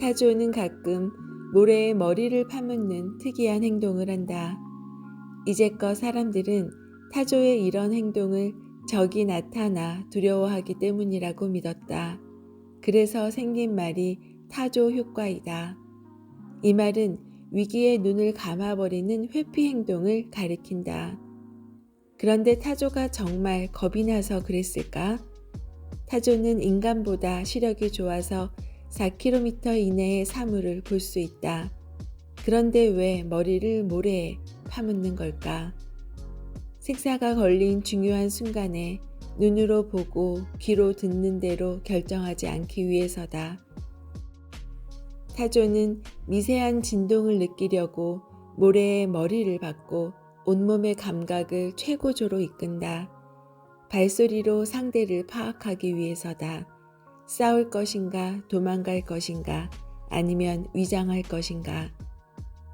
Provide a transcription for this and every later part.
타조는 가끔 모래에 머리를 파묻는 특이한 행동을 한다. 이제껏 사람들은 타조의 이런 행동을 적이 나타나 두려워하기 때문이라고 믿었다. 그래서 생긴 말이 타조 효과이다. 이 말은 위기에 눈을 감아버리는 회피 행동을 가리킨다. 그런데 타조가 정말 겁이 나서 그랬을까? 타조는 인간보다 시력이 좋아서 4km 이내의 사물을 볼 수 있다. 그런데 왜 머리를 모래에 파묻는 걸까? 식사가 걸린 중요한 순간에 눈으로 보고 귀로 듣는 대로 결정하지 않기 위해서다. 타조는 미세한 진동을 느끼려고 모래에 머리를 박고 온몸의 감각을 최고조로 이끈다. 발소리로 상대를 파악하기 위해서다. 싸울 것인가, 도망갈 것인가, 아니면 위장할 것인가.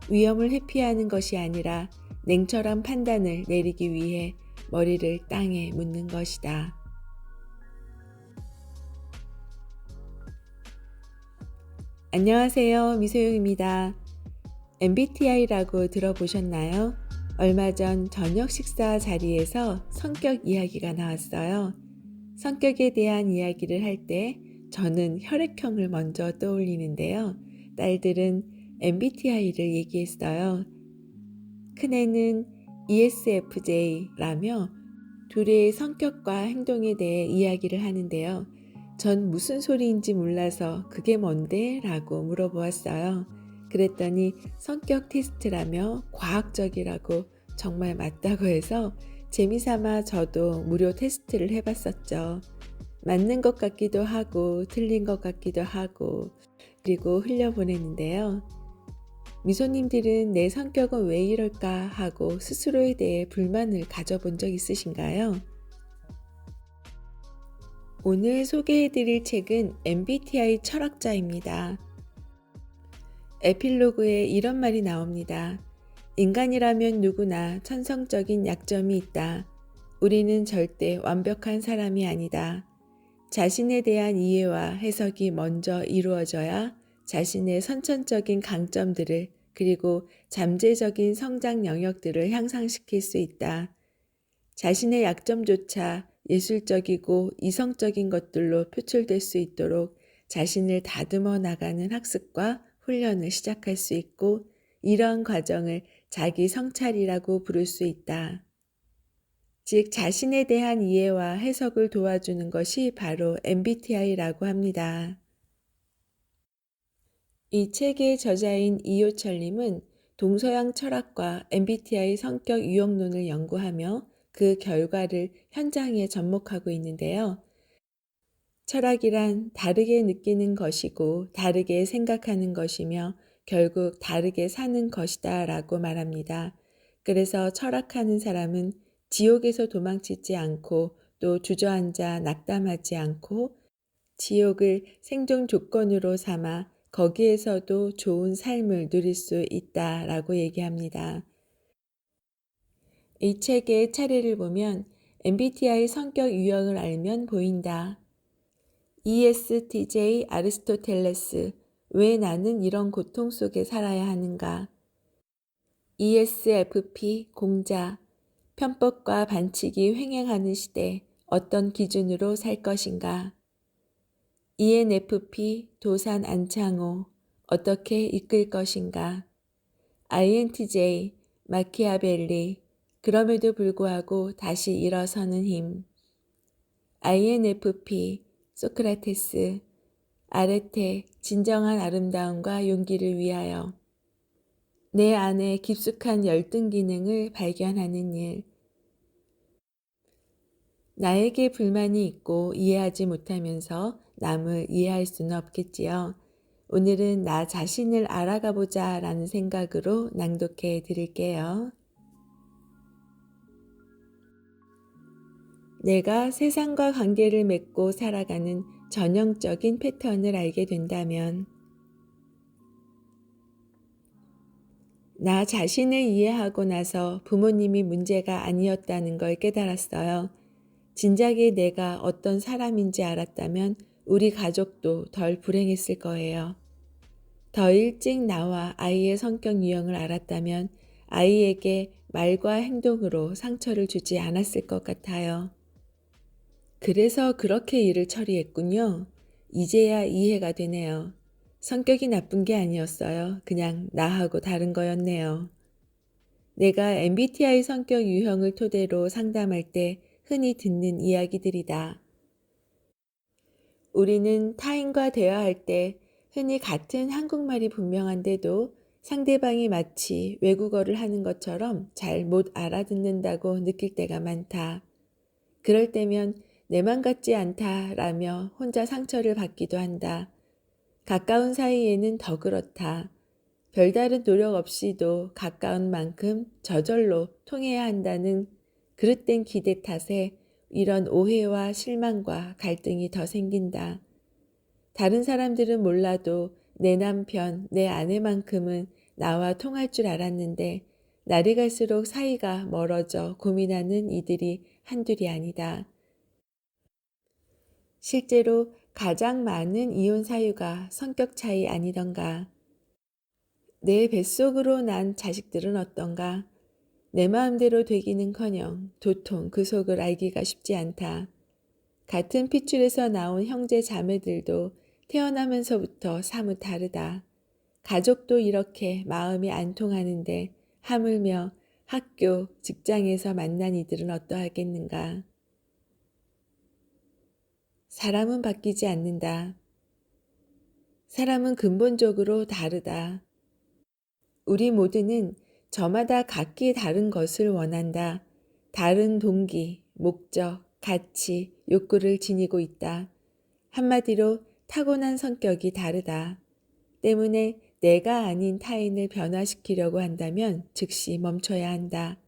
위험을 회피하는 것이 아니라 냉철한 판단을 내리기 위해 머리를 땅에 묻는 것이다. 안녕하세요. 미소영입니다. MBTI라고 들어보셨나요? 얼마 전 저녁 식사 자리에서 성격 이야기가 나왔어요. 성격에 대한 이야기를 할 때 저는 혈액형을 먼저 떠올리는데요. 딸들은 MBTI를 얘기했어요. 큰애는 ESFJ라며 둘의 성격과 행동에 대해 이야기를 하는데요. 전 무슨 소리인지 몰라서 그게 뭔데? 라고 물어보았어요. 그랬더니 성격 테스트라며 과학적이라고 정말 맞다고 해서 재미삼아 저도 무료 테스트를 해봤었죠. 맞는 것 같기도 하고 틀린 것 같기도 하고 그리고 흘려보냈는데요. 미소님들은 내 성격은 왜 이럴까 하고 스스로에 대해 불만을 가져본 적 있으신가요? 오늘 소개해드릴 책은 MBTI 철학자입니다. 에필로그에 이런 말이 나옵니다. 인간이라면 누구나 천성적인 약점이 있다. 우리는 절대 완벽한 사람이 아니다. 자신에 대한 이해와 해석이 먼저 이루어져야 자신의 선천적인 강점들을 그리고 잠재적인 성장 영역들을 향상시킬 수 있다. 자신의 약점조차 예술적이고 이성적인 것들로 표출될 수 있도록 자신을 다듬어 나가는 학습과 훈련을 시작할 수 있고 이러한 과정을 자기 성찰이라고 부를 수 있다. 즉 자신에 대한 이해와 해석을 도와주는 것이 바로 MBTI라고 합니다. 이 책의 저자인 이효철님은 동서양 철학과 MBTI 성격 유형론을 연구하며 그 결과를 현장에 접목하고 있는데요. 철학이란 다르게 느끼는 것이고 다르게 생각하는 것이며 결국 다르게 사는 것이다 라고 말합니다. 그래서 철학하는 사람은 지옥에서 도망치지 않고 또 주저앉아 낙담하지 않고 지옥을 생존 조건으로 삼아 거기에서도 좋은 삶을 누릴 수 있다라고 얘기합니다. 이 책의 차례를 보면 MBTI 성격 유형을 알면 보인다. ESTJ 아리스토텔레스, 왜 나는 이런 고통 속에 살아야 하는가? ESFP 공자, 편법과 반칙이 횡행하는 시대, 어떤 기준으로 살 것인가? ENFP 도산 안창호, 어떻게 이끌 것인가? INTJ 마키아벨리, 그럼에도 불구하고 다시 일어서는 힘. INFP 소크라테스, 아레테 진정한 아름다움과 용기를 위하여. 내 안에 깊숙한 열등 기능을 발견하는 일. 나에게 불만이 있고 이해하지 못하면서 남을 이해할 수는 없겠지요. 오늘은 나 자신을 알아가 보자 라는 생각으로 낭독해 드릴게요. 내가 세상과 관계를 맺고 살아가는 전형적인 패턴을 알게 된다면 나 자신을 이해하고 나서 부모님이 문제가 아니었다는 걸 깨달았어요. 진작에 내가 어떤 사람인지 알았다면 우리 가족도 덜 불행했을 거예요. 더 일찍 나와 아이의 성격 유형을 알았다면 아이에게 말과 행동으로 상처를 주지 않았을 것 같아요. 그래서 그렇게 일을 처리했군요. 이제야 이해가 되네요. 성격이 나쁜 게 아니었어요. 그냥 나하고 다른 거였네요. 내가 MBTI 성격 유형을 토대로 상담할 때 흔히 듣는 이야기들이다. 우리는 타인과 대화할 때 흔히 같은 한국말이 분명한데도 상대방이 마치 외국어를 하는 것처럼 잘 못 알아듣는다고 느낄 때가 많다. 그럴 때면 내 맘 같지 않다라며 혼자 상처를 받기도 한다. 가까운 사이에는 더 그렇다. 별다른 노력 없이도 가까운 만큼 저절로 통해야 한다는 그릇된 기대 탓에 이런 오해와 실망과 갈등이 더 생긴다. 다른 사람들은 몰라도 내 남편, 내 아내만큼은 나와 통할 줄 알았는데 날이 갈수록 사이가 멀어져 고민하는 이들이 한둘이 아니다. 실제로 가장 많은 이혼 사유가 성격 차이 아니던가. 내 뱃속으로 난 자식들은 어떤가? 내 마음대로 되기는커녕 도통 그 속을 알기가 쉽지 않다. 같은 핏줄에서 나온 형제 자매들도 태어나면서부터 사뭇 다르다. 가족도 이렇게 마음이 안 통하는데 하물며 학교, 직장에서 만난 이들은 어떠하겠는가? 사람은 바뀌지 않는다. 사람은 근본적으로 다르다. 우리 모두는 저마다 각기 다른 것을 원한다. 다른 동기, 목적, 가치, 욕구를 지니고 있다. 한마디로 타고난 성격이 다르다. 때문에 내가 아닌 타인을 변화시키려고 한다면 즉시 멈춰야 한다.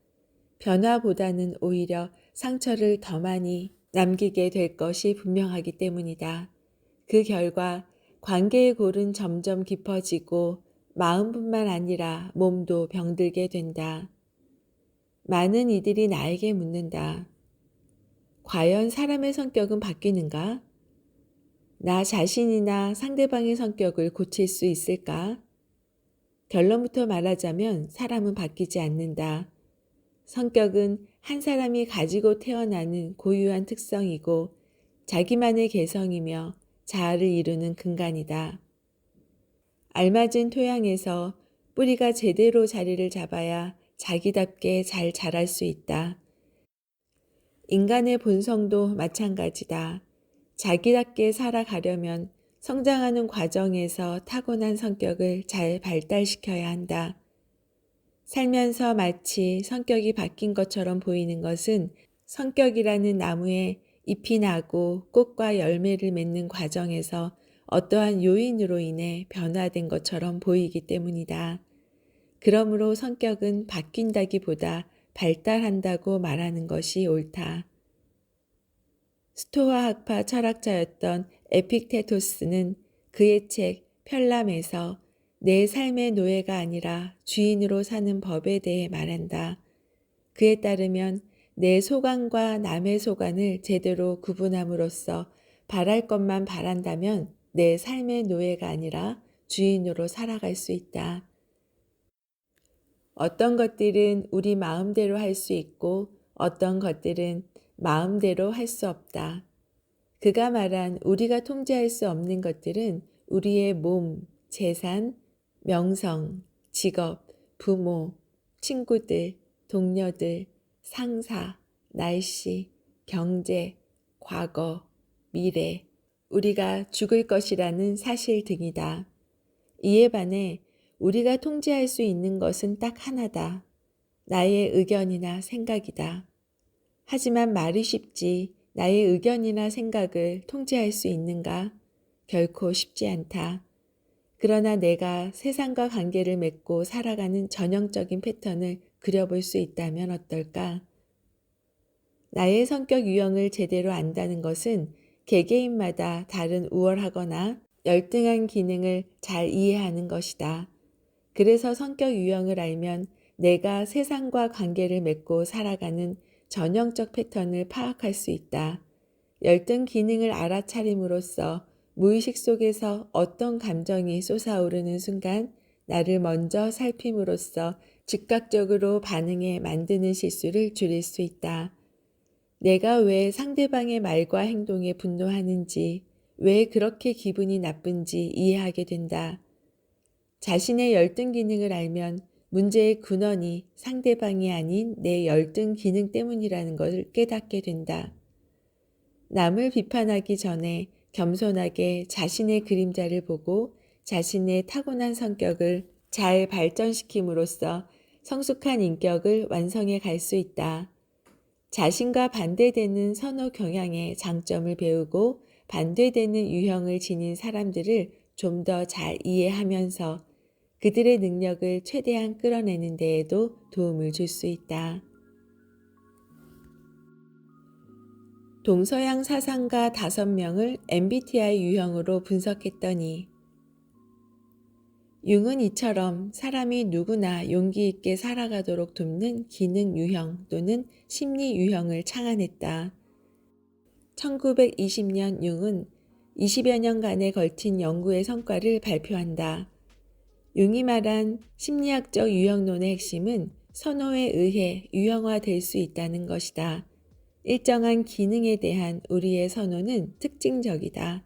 변화보다는 오히려 상처를 더 많이 남기게 될 것이 분명하기 때문이다. 그 결과 관계의 골은 점점 깊어지고 마음뿐만 아니라 몸도 병들게 된다. 많은 이들이 나에게 묻는다. 과연 사람의 성격은 바뀌는가? 나 자신이나 상대방의 성격을 고칠 수 있을까? 결론부터 말하자면 사람은 바뀌지 않는다. 성격은 한 사람이 가지고 태어나는 고유한 특성이고 자기만의 개성이며 자아를 이루는 근간이다. 알맞은 토양에서 뿌리가 제대로 자리를 잡아야 자기답게 잘 자랄 수 있다. 인간의 본성도 마찬가지다. 자기답게 살아가려면 성장하는 과정에서 타고난 성격을 잘 발달시켜야 한다. 살면서 마치 성격이 바뀐 것처럼 보이는 것은 성격이라는 나무에 잎이 나고 꽃과 열매를 맺는 과정에서 어떠한 요인으로 인해 변화된 것처럼 보이기 때문이다. 그러므로 성격은 바뀐다기보다 발달한다고 말하는 것이 옳다. 스토아 학파 철학자였던 에픽테토스는 그의 책 편람에서 내 삶의 노예가 아니라 주인으로 사는 법에 대해 말한다. 그에 따르면 내 소관과 남의 소관을 제대로 구분함으로써 바랄 것만 바란다면 내 삶의 노예가 아니라 주인으로 살아갈 수 있다. 어떤 것들은 우리 마음대로 할 수 있고 어떤 것들은 마음대로 할 수 없다. 그가 말한 우리가 통제할 수 없는 것들은 우리의 몸, 재산, 명성, 직업, 부모, 친구들, 동료들, 상사, 날씨, 경제, 과거, 미래, 우리가 죽을 것이라는 사실 등이다. 이에 반해 우리가 통제할 수 있는 것은 딱 하나다. 나의 의견이나 생각이다. 하지만 말이 쉽지 나의 의견이나 생각을 통제할 수 있는가? 결코 쉽지 않다. 그러나 내가 세상과 관계를 맺고 살아가는 전형적인 패턴을 그려볼 수 있다면 어떨까? 나의 성격 유형을 제대로 안다는 것은 개개인마다 다른 우월하거나 열등한 기능을 잘 이해하는 것이다. 그래서 성격 유형을 알면 내가 세상과 관계를 맺고 살아가는 전형적 패턴을 파악할 수 있다. 열등 기능을 알아차림으로써 무의식 속에서 어떤 감정이 솟아오르는 순간 나를 먼저 살핌으로써 즉각적으로 반응에 만드는 실수를 줄일 수 있다. 내가 왜 상대방의 말과 행동에 분노하는지, 왜 그렇게 기분이 나쁜지 이해하게 된다. 자신의 열등 기능을 알면 문제의 근원이 상대방이 아닌 내 열등 기능 때문이라는 것을 깨닫게 된다. 남을 비판하기 전에 겸손하게 자신의 그림자를 보고 자신의 타고난 성격을 잘 발전시킴으로써 성숙한 인격을 완성해 갈 수 있다. 자신과 반대되는 선호 경향의 장점을 배우고 반대되는 유형을 지닌 사람들을 좀 더 잘 이해하면서 그들의 능력을 최대한 끌어내는 데에도 도움을 줄 수 있다. 동서양 사상가 5명을 MBTI 유형으로 분석했더니 융은 이처럼 사람이 누구나 용기 있게 살아가도록 돕는 기능 유형 또는 심리 유형을 창안했다. 1920년 융은 20여 년간에 걸친 연구의 성과를 발표한다. 융이 말한 심리학적 유형론의 핵심은 선호에 의해 유형화될 수 있다는 것이다. 일정한 기능에 대한 우리의 선호는 특징적이다.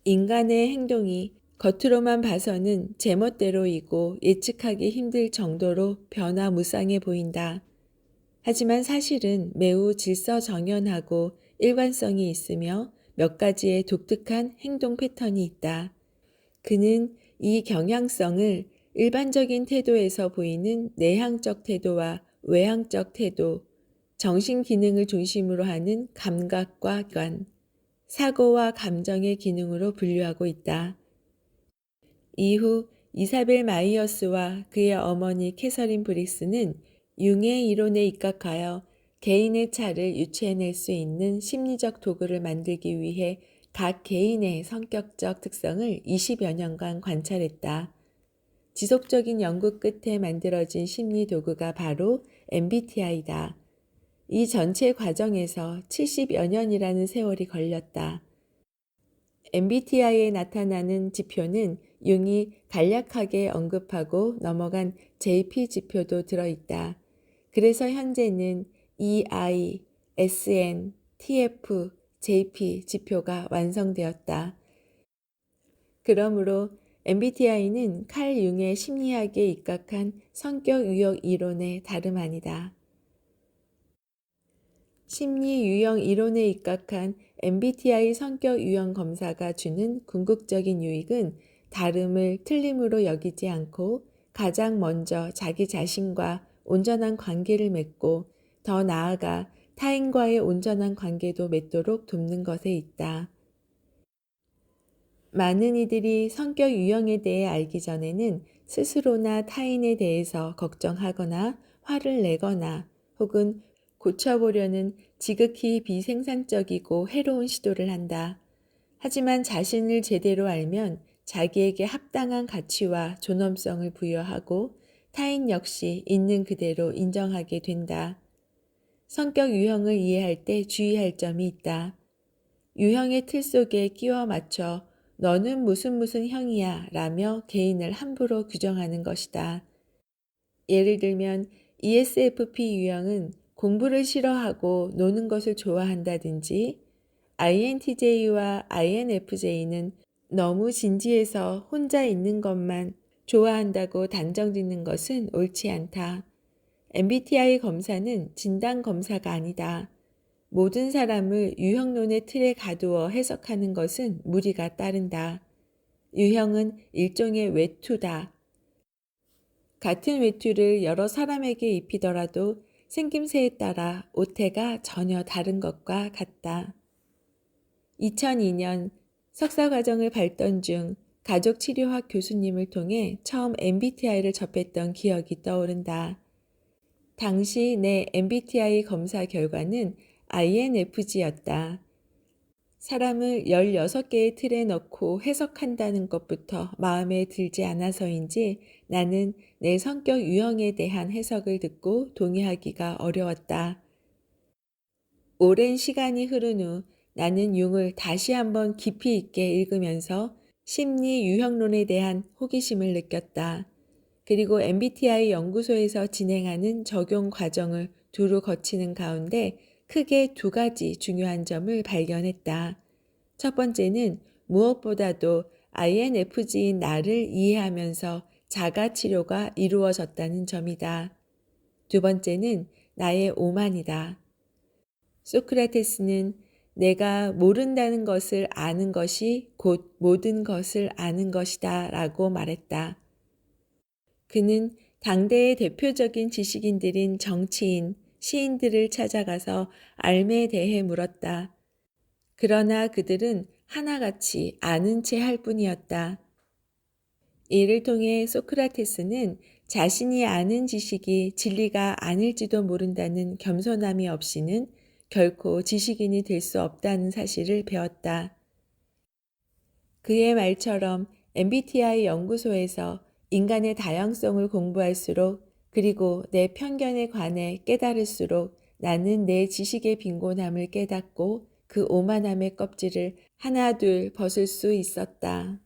인간의 행동이 겉으로만 봐서는 제멋대로이고 예측하기 힘들 정도로 변화무쌍해 보인다. 하지만 사실은 매우 질서정연하고 일관성이 있으며 몇 가지의 독특한 행동 패턴이 있다. 그는 이 경향성을 일반적인 태도에서 보이는 내향적 태도와 외향적 태도, 정신 기능을 중심으로 하는 감각과 관, 사고와 감정의 기능으로 분류하고 있다. 이후 이사벨 마이어스와 그의 어머니 캐서린 브릭스는 융의 이론에 입각하여 개인의 차를 유추해낼 수 있는 심리적 도구를 만들기 위해 각 개인의 성격적 특성을 20여 년간 관찰했다. 지속적인 연구 끝에 만들어진 심리 도구가 바로 MBTI다. 이 전체 과정에서 70여 년이라는 세월이 걸렸다. MBTI에 나타나는 지표는 융이 간략하게 언급하고 넘어간 JP 지표도 들어있다. 그래서 현재는 EI, SN, TF, JP 지표가 완성되었다. 그러므로 MBTI는 칼 융의 심리학에 입각한 성격 유형 이론의 다름 아니다. 심리 유형 이론에 입각한 MBTI 성격 유형 검사가 주는 궁극적인 유익은 다름을 틀림으로 여기지 않고 가장 먼저 자기 자신과 온전한 관계를 맺고 더 나아가 타인과의 온전한 관계도 맺도록 돕는 것에 있다. 많은 이들이 성격 유형에 대해 알기 전에는 스스로나 타인에 대해서 걱정하거나 화를 내거나 혹은 고쳐보려는 지극히 비생산적이고 해로운 시도를 한다. 하지만 자신을 제대로 알면 자기에게 합당한 가치와 존엄성을 부여하고 타인 역시 있는 그대로 인정하게 된다. 성격 유형을 이해할 때 주의할 점이 있다. 유형의 틀 속에 끼워 맞춰 너는 무슨 형이야 라며 개인을 함부로 규정하는 것이다. 예를 들면 ESFP 유형은 공부를 싫어하고 노는 것을 좋아한다든지 INTJ와 INFJ는 너무 진지해서 혼자 있는 것만 좋아한다고 단정 짓는 것은 옳지 않다. MBTI 검사는 진단 검사가 아니다. 모든 사람을 유형론의 틀에 가두어 해석하는 것은 무리가 따른다. 유형은 일종의 외투다. 같은 외투를 여러 사람에게 입히더라도 생김새에 따라 옷태가 전혀 다른 것과 같다. 2002년 석사과정을 밟던 중 가족치료학 교수님을 통해 처음 MBTI를 접했던 기억이 떠오른다. 당시 내 MBTI 검사 결과는 INFJ였다. 사람을 16개의 틀에 넣고 해석한다는 것부터 마음에 들지 않아서인지 나는 내 성격 유형에 대한 해석을 듣고 동의하기가 어려웠다. 오랜 시간이 흐른 후 나는 융을 다시 한번 깊이 있게 읽으면서 심리 유형론에 대한 호기심을 느꼈다. 그리고 MBTI 연구소에서 진행하는 적용 과정을 두루 거치는 가운데 크게 두 가지 중요한 점을 발견했다. 첫 번째는 무엇보다도 INFJ인 나를 이해하면서 자가 치료가 이루어졌다는 점이다. 두 번째는 나의 오만이다. 소크라테스는 내가 모른다는 것을 아는 것이 곧 모든 것을 아는 것이다 라고 말했다. 그는 당대의 대표적인 지식인들인 정치인, 시인들을 찾아가서 삶에 대해 물었다. 그러나 그들은 하나같이 아는 채 할 뿐이었다. 이를 통해 소크라테스는 자신이 아는 지식이 진리가 아닐지도 모른다는 겸손함이 없이는 결코 지식인이 될 수 없다는 사실을 배웠다. 그의 말처럼 MBTI 연구소에서 인간의 다양성을 공부할수록 그리고 내 편견에 관해 깨달을수록 나는 내 지식의 빈곤함을 깨닫고 그 오만함의 껍질을 하나둘 벗을 수 있었다.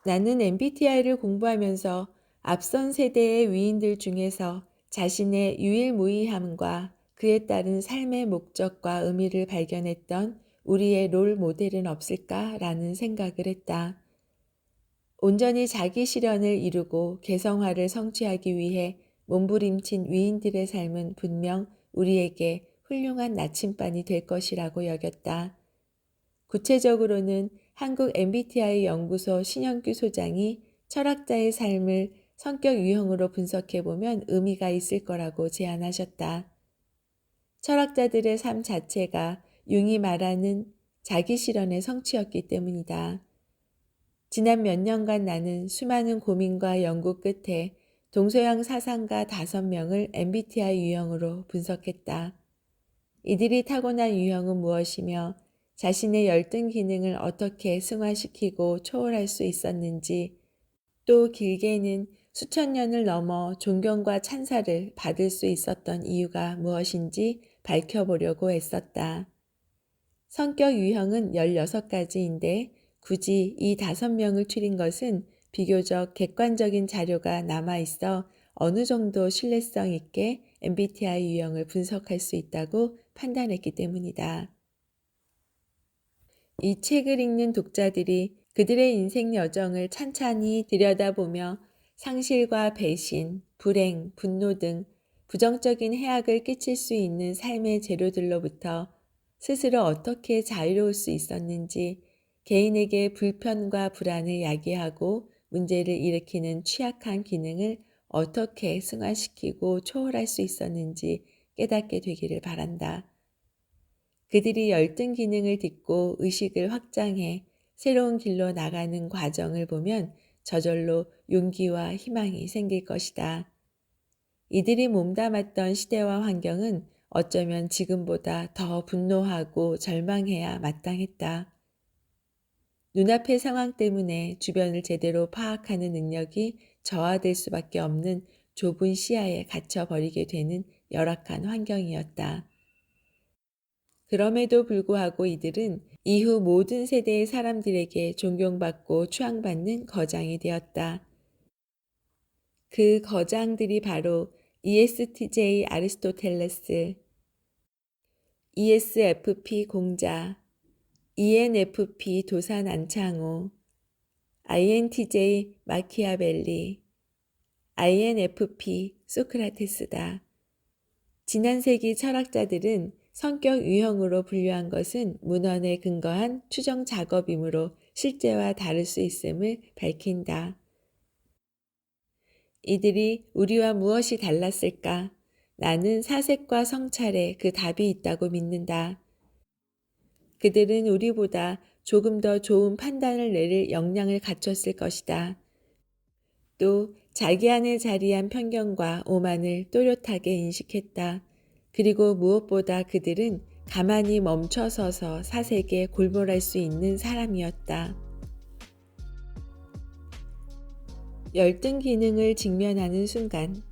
나는 MBTI를 공부하면서 앞선 세대의 위인들 중에서 자신의 유일무이함과 그에 따른 삶의 목적과 의미를 발견했던 우리의 롤 모델은 없을까라는 생각을 했다. 온전히 자기 실현을 이루고 개성화를 성취하기 위해 몸부림친 위인들의 삶은 분명 우리에게 훌륭한 나침반이 될 것이라고 여겼다. 구체적으로는 한국 MBTI 연구소 신영규 소장이 철학자의 삶을 성격 유형으로 분석해보면 의미가 있을 거라고 제안하셨다. 철학자들의 삶 자체가 융이 말하는 자기 실현의 성취였기 때문이다. 지난 몇 년간 나는 수많은 고민과 연구 끝에 동서양 사상가 5명을 MBTI 유형으로 분석했다. 이들이 타고난 유형은 무엇이며 자신의 열등 기능을 어떻게 승화시키고 초월할 수 있었는지, 또 길게는 수천 년을 넘어 존경과 찬사를 받을 수 있었던 이유가 무엇인지 밝혀보려고 애썼다. 성격 유형은 16가지인데 굳이 이 5명을 추린 것은 비교적 객관적인 자료가 남아있어 어느 정도 신뢰성 있게 MBTI 유형을 분석할 수 있다고 판단했기 때문이다. 이 책을 읽는 독자들이 그들의 인생 여정을 찬찬히 들여다보며 상실과 배신, 불행, 분노 등 부정적인 해악을 끼칠 수 있는 삶의 재료들로부터 스스로 어떻게 자유로울 수 있었는지, 개인에게 불편과 불안을 야기하고 문제를 일으키는 취약한 기능을 어떻게 승화시키고 초월할 수 있었는지 깨닫게 되기를 바란다. 그들이 열등 기능을 딛고 의식을 확장해 새로운 길로 나가는 과정을 보면 저절로 용기와 희망이 생길 것이다. 이들이 몸담았던 시대와 환경은 어쩌면 지금보다 더 분노하고 절망해야 마땅했다. 눈앞의 상황 때문에 주변을 제대로 파악하는 능력이 저하될 수밖에 없는 좁은 시야에 갇혀버리게 되는 열악한 환경이었다. 그럼에도 불구하고 이들은 이후 모든 세대의 사람들에게 존경받고 추앙받는 거장이 되었다. 그 거장들이 바로 ESTJ 아리스토텔레스, ESFP 공자, ENFP 도산 안창호, INTJ 마키아벨리, INFP 소크라테스다. 지난 세기 철학자들은 성격 유형으로 분류한 것은 문헌에 근거한 추정 작업이므로 실제와 다를 수 있음을 밝힌다. 이들이 우리와 무엇이 달랐을까? 나는 사색과 성찰에 그 답이 있다고 믿는다. 그들은 우리보다 조금 더 좋은 판단을 내릴 역량을 갖췄을 것이다. 또 자기 안에 자리한 편견과 오만을 또렷하게 인식했다. 그리고 무엇보다 그들은 가만히 멈춰서서 사색에 골몰할 수 있는 사람이었다. 열등 기능을 직면하는 순간,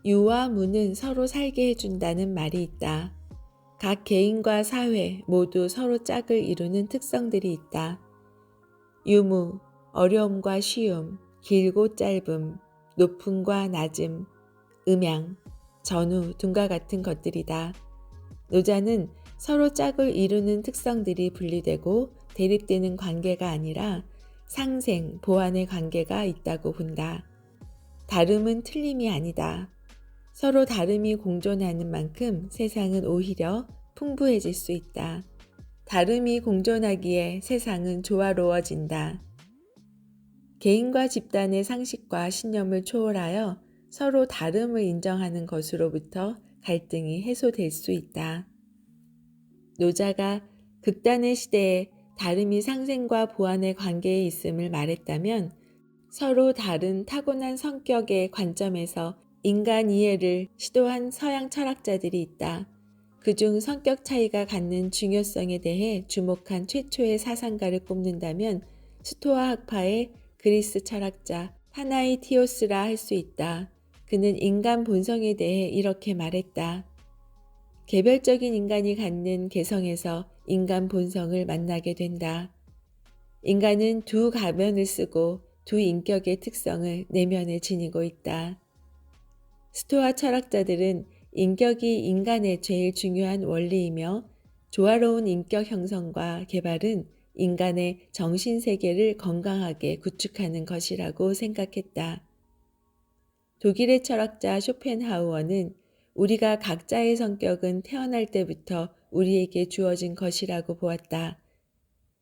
유와 무는 서로 살게 해준다는 말이 있다. 각 개인과 사회 모두 서로 짝을 이루는 특성들이 있다. 유무, 어려움과 쉬움, 길고 짧음, 높음과 낮음, 음양, 전후 등과 같은 것들이다. 노자는 서로 짝을 이루는 특성들이 분리되고 대립되는 관계가 아니라 상생, 보완의 관계가 있다고 본다. 다름은 틀림이 아니다. 서로 다름이 공존하는 만큼 세상은 오히려 풍부해질 수 있다. 다름이 공존하기에 세상은 조화로워진다. 개인과 집단의 상식과 신념을 초월하여 서로 다름을 인정하는 것으로부터 갈등이 해소될 수 있다. 노자가 극단의 시대에 다름이 상생과 보완의 관계에 있음을 말했다면 서로 다른 타고난 성격의 관점에서 인간 이해를 시도한 서양 철학자들이 있다. 그중 성격 차이가 갖는 중요성에 대해 주목한 최초의 사상가를 꼽는다면 스토아 학파의 그리스 철학자 파나이티오스라 할 수 있다. 그는 인간 본성에 대해 이렇게 말했다. 개별적인 인간이 갖는 개성에서 인간 본성을 만나게 된다. 인간은 두 가면을 쓰고 두 인격의 특성을 내면에 지니고 있다. 스토아 철학자들은 인격이 인간의 제일 중요한 원리이며 조화로운 인격 형성과 개발은 인간의 정신세계를 건강하게 구축하는 것이라고 생각했다. 독일의 철학자 쇼펜하우어는 우리가 각자의 성격은 태어날 때부터 우리에게 주어진 것이라고 보았다.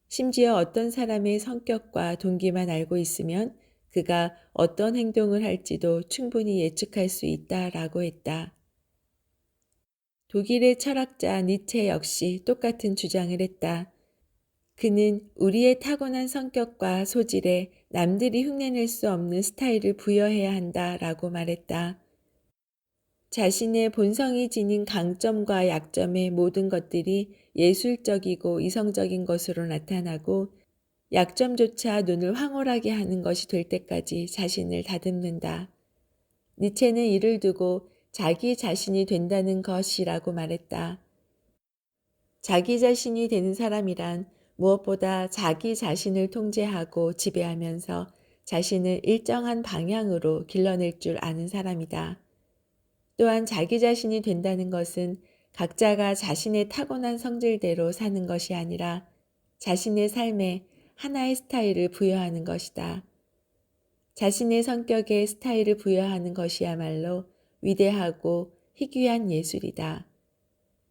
심지어 어떤 사람의 성격과 동기만 알고 있으면 그가 어떤 행동을 할지도 충분히 예측할 수 있다라고 했다. 독일의 철학자 니체 역시 똑같은 주장을 했다. 그는 우리의 타고난 성격과 소질에 남들이 흉내낼 수 없는 스타일을 부여해야 한다라고 말했다. 자신의 본성이 지닌 강점과 약점의 모든 것들이 예술적이고 이성적인 것으로 나타나고 약점조차 눈을 황홀하게 하는 것이 될 때까지 자신을 다듬는다. 니체는 이를 두고 자기 자신이 된다는 것이라고 말했다. 자기 자신이 되는 사람이란 무엇보다 자기 자신을 통제하고 지배하면서 자신을 일정한 방향으로 길러낼 줄 아는 사람이다. 또한 자기 자신이 된다는 것은 각자가 자신의 타고난 성질대로 사는 것이 아니라 자신의 삶에 하나의 스타일을 부여하는 것이다. 자신의 성격에 스타일을 부여하는 것이야말로 위대하고 희귀한 예술이다.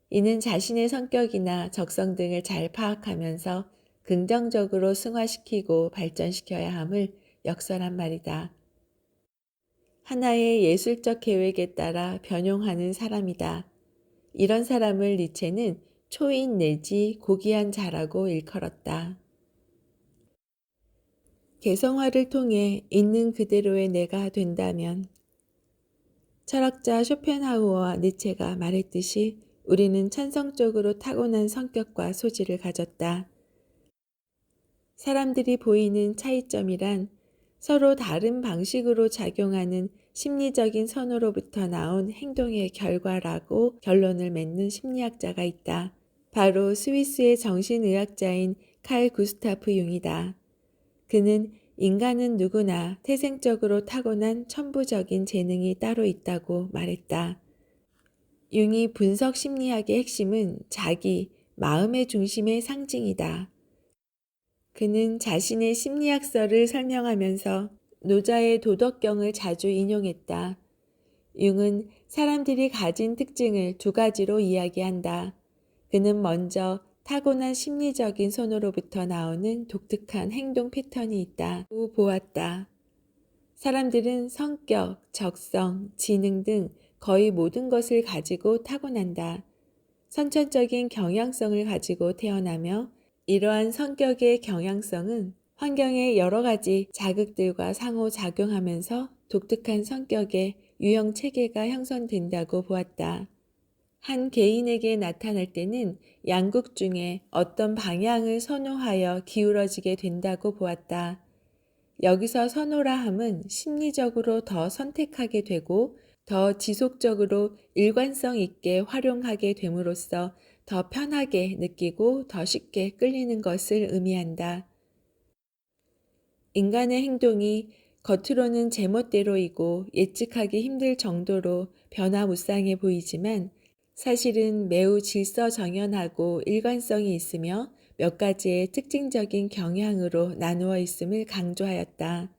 이는 자신의 성격이나 적성 등을 잘 파악하면서 긍정적으로 승화시키고 발전시켜야 함을 역설한 말이다. 하나의 예술적 계획에 따라 변용하는 사람이다. 이런 사람을 니체는 초인 내지 고귀한 자라고 일컬었다. 개성화를 통해 있는 그대로의 내가 된다면 철학자 쇼펜하우어와 니체가 말했듯이 우리는 천성적으로 타고난 성격과 소질을 가졌다. 사람들이 보이는 차이점이란 서로 다른 방식으로 작용하는 심리적인 선호로부터 나온 행동의 결과라고 결론을 맺는 심리학자가 있다. 바로 스위스의 정신의학자인 칼 구스타프 융이다. 그는 인간은 누구나 태생적으로 타고난 천부적인 재능이 따로 있다고 말했다. 융이 분석 심리학의 핵심은 자기, 마음의 중심의 상징이다. 그는 자신의 심리학설을 설명하면서 노자의 도덕경을 자주 인용했다. 융은 사람들이 가진 특징을 두 가지로 이야기한다. 그는 먼저 타고난 심리적인 선호로부터 나오는 독특한 행동 패턴이 있다고 보았다. 사람들은 성격, 적성, 지능 등 거의 모든 것을 가지고 타고난다. 선천적인 경향성을 가지고 태어나며 이러한 성격의 경향성은 환경의 여러 가지 자극들과 상호작용하면서 독특한 성격의 유형 체계가 형성된다고 보았다. 한 개인에게 나타날 때는 양극 중에 어떤 방향을 선호하여 기울어지게 된다고 보았다. 여기서 선호라 함은 심리적으로 더 선택하게 되고 더 지속적으로 일관성 있게 활용하게 됨으로써 더 편하게 느끼고 더 쉽게 끌리는 것을 의미한다. 인간의 행동이 겉으로는 제멋대로이고 예측하기 힘들 정도로 변화무쌍해 보이지만 사실은 매우 질서정연하고 일관성이 있으며 몇 가지의 특징적인 경향으로 나누어 있음을 강조하였다.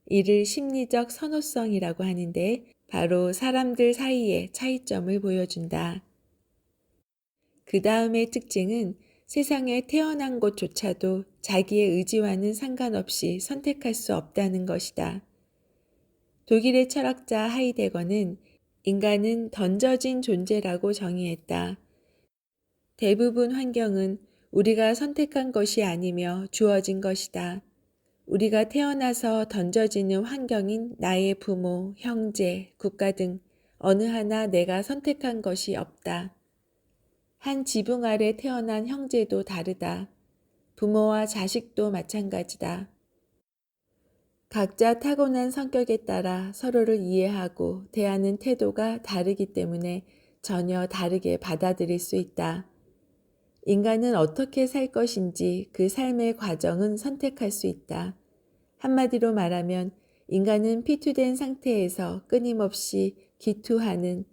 이를 심리적 선호성이라고 하는데 바로 사람들 사이의 차이점을 보여준다. 그 다음의 특징은 세상에 태어난 것조차도 자기의 의지와는 상관없이 선택할 수 없다는 것이다. 독일의 철학자 하이데거는 인간은 던져진 존재라고 정의했다. 대부분 환경은 우리가 선택한 것이 아니며 주어진 것이다. 우리가 태어나서 던져지는 환경인 나의 부모, 형제, 국가 등 어느 하나 내가 선택한 것이 없다. 한 지붕 아래 태어난 형제도 다르다. 부모와 자식도 마찬가지다. 각자 타고난 성격에 따라 서로를 이해하고 대하는 태도가 다르기 때문에 전혀 다르게 받아들일 수 있다. 인간은 어떻게 살 것인지 그 삶의 과정은 선택할 수 있다. 한마디로 말하면 인간은 피투된 상태에서 끊임없이 기투하는,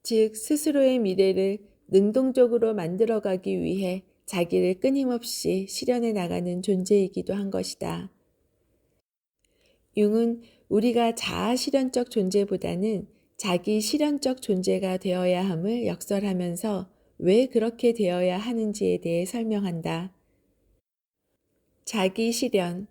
즉 스스로의 미래를 능동적으로 만들어가기 위해 자기를 끊임없이 실현해 나가는 존재이기도 한 것이다. 융은 우리가 자아 실현적 존재보다는 자기 실현적 존재가 되어야 함을 역설하면서 왜 그렇게 되어야 하는지에 대해 설명한다. 자기 실현,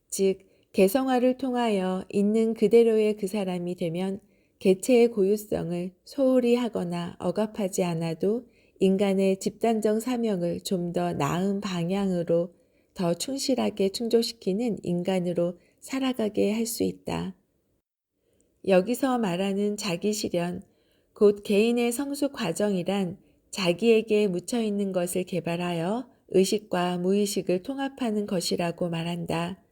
즉 개성화를 통하여 있는 그대로의 그 사람이 되면 개체의 고유성을 소홀히 하거나 억압하지 않아도 인간의 집단적 사명을 좀 더 나은 방향으로 더 충실하게 충족시키는 인간으로 살아가게 할 수 있다. 여기서 말하는 자기 실현, 곧 개인의 성숙 과정이란 자기에게 묻혀있는 것을 개발하여 의식과 무의식을 통합하는 것이라고 말한다.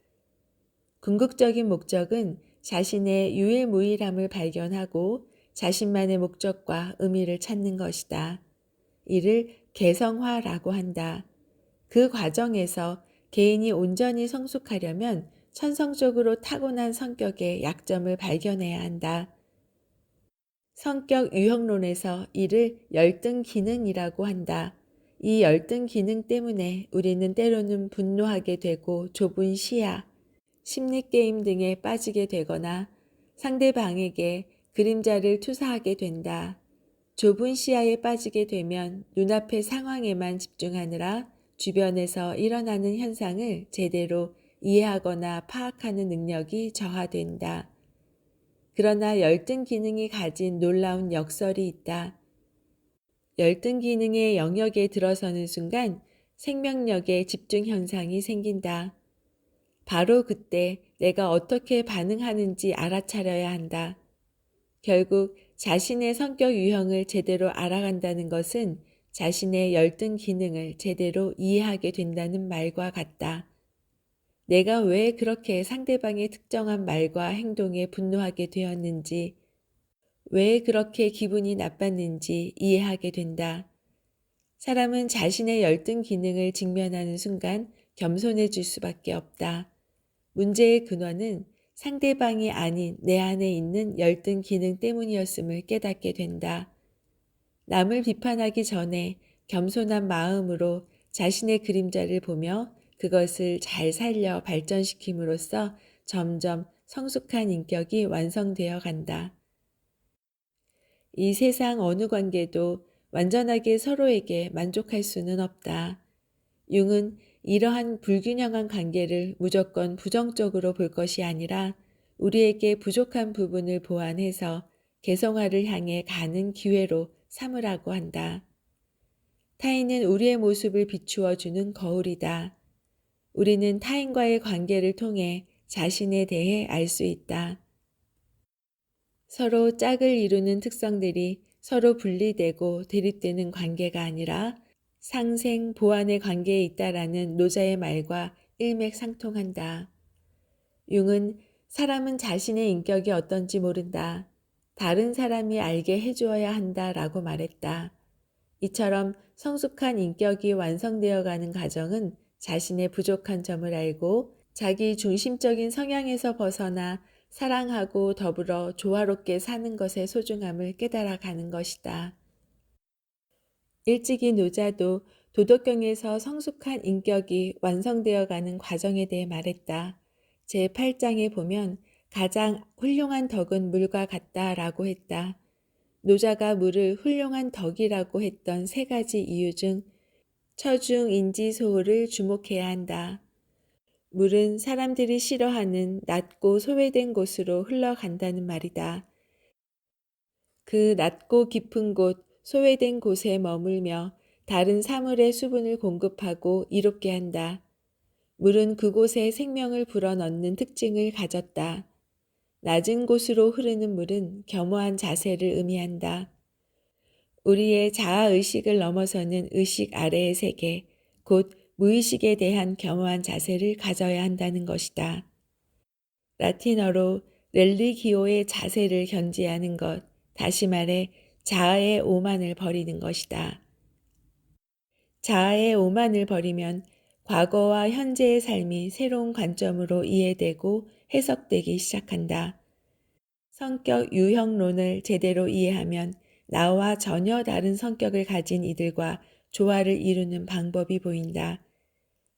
궁극적인 목적은 자신의 유일무이함을 발견하고 자신만의 목적과 의미를 찾는 것이다. 이를 개성화라고 한다. 그 과정에서 개인이 온전히 성숙하려면 천성적으로 타고난 성격의 약점을 발견해야 한다. 성격 유형론에서 이를 열등 기능이라고 한다. 이 열등 기능 때문에 우리는 때로는 분노하게 되고 좁은 시야, 심리게임 등에 빠지게 되거나 상대방에게 그림자를 투사하게 된다. 좁은 시야에 빠지게 되면 눈앞의 상황에만 집중하느라 주변에서 일어나는 현상을 제대로 이해하거나 파악하는 능력이 저하된다. 그러나 열등 기능이 가진 놀라운 역설이 있다. 열등 기능의 영역에 들어서는 순간 생명력의 집중 현상이 생긴다. 바로 그때 내가 어떻게 반응하는지 알아차려야 한다. 결국 자신의 성격 유형을 제대로 알아간다는 것은 자신의 열등 기능을 제대로 이해하게 된다는 말과 같다. 내가 왜 그렇게 상대방의 특정한 말과 행동에 분노하게 되었는지, 왜 그렇게 기분이 나빴는지 이해하게 된다. 사람은 자신의 열등 기능을 직면하는 순간 겸손해질 수밖에 없다. 문제의 근원은 상대방이 아닌 내 안에 있는 열등 기능 때문이었음을 깨닫게 된다. 남을 비판하기 전에 겸손한 마음으로 자신의 그림자를 보며 그것을 잘 살려 발전시킴으로써 점점 성숙한 인격이 완성되어 간다. 이 세상 어느 관계도 완전하게 서로에게 만족할 수는 없다. 융은 이러한 불균형한 관계를 무조건 부정적으로 볼 것이 아니라 우리에게 부족한 부분을 보완해서 개성화를 향해 가는 기회로 삼으라고 한다. 타인은 우리의 모습을 비추어 주는 거울이다. 우리는 타인과의 관계를 통해 자신에 대해 알 수 있다. 서로 짝을 이루는 특성들이 서로 분리되고 대립되는 관계가 아니라 상생, 보완의 관계에 있다라는 노자의 말과 일맥상통한다. 융은 사람은 자신의 인격이 어떤지 모른다. 다른 사람이 알게 해주어야 한다라고 말했다. 이처럼 성숙한 인격이 완성되어 가는 과정은 자신의 부족한 점을 알고 자기 중심적인 성향에서 벗어나 사랑하고 더불어 조화롭게 사는 것의 소중함을 깨달아 가는 것이다. 일찍이 노자도 도덕경에서 성숙한 인격이 완성되어 가는 과정에 대해 말했다. 제8장에 보면 가장 훌륭한 덕은 물과 같다라고 했다. 노자가 물을 훌륭한 덕이라고 했던 세 가지 이유 중 처중, 인지, 소호를 주목해야 한다. 물은 사람들이 싫어하는 낮고 소외된 곳으로 흘러간다는 말이다. 그 낮고 깊은 곳, 소외된 곳에 머물며 다른 사물의 수분을 공급하고 이롭게 한다. 물은 그곳에 생명을 불어넣는 특징을 가졌다. 낮은 곳으로 흐르는 물은 겸허한 자세를 의미한다. 우리의 자아의식을 넘어서는 의식 아래의 세계, 곧 무의식에 대한 겸허한 자세를 가져야 한다는 것이다. 라틴어로 렐리기오의 자세를 견지하는 것, 다시 말해 자아의 오만을 버리는 것이다. 자아의 오만을 버리면 과거와 현재의 삶이 새로운 관점으로 이해되고 해석되기 시작한다. 성격 유형론을 제대로 이해하면 나와 전혀 다른 성격을 가진 이들과 조화를 이루는 방법이 보인다.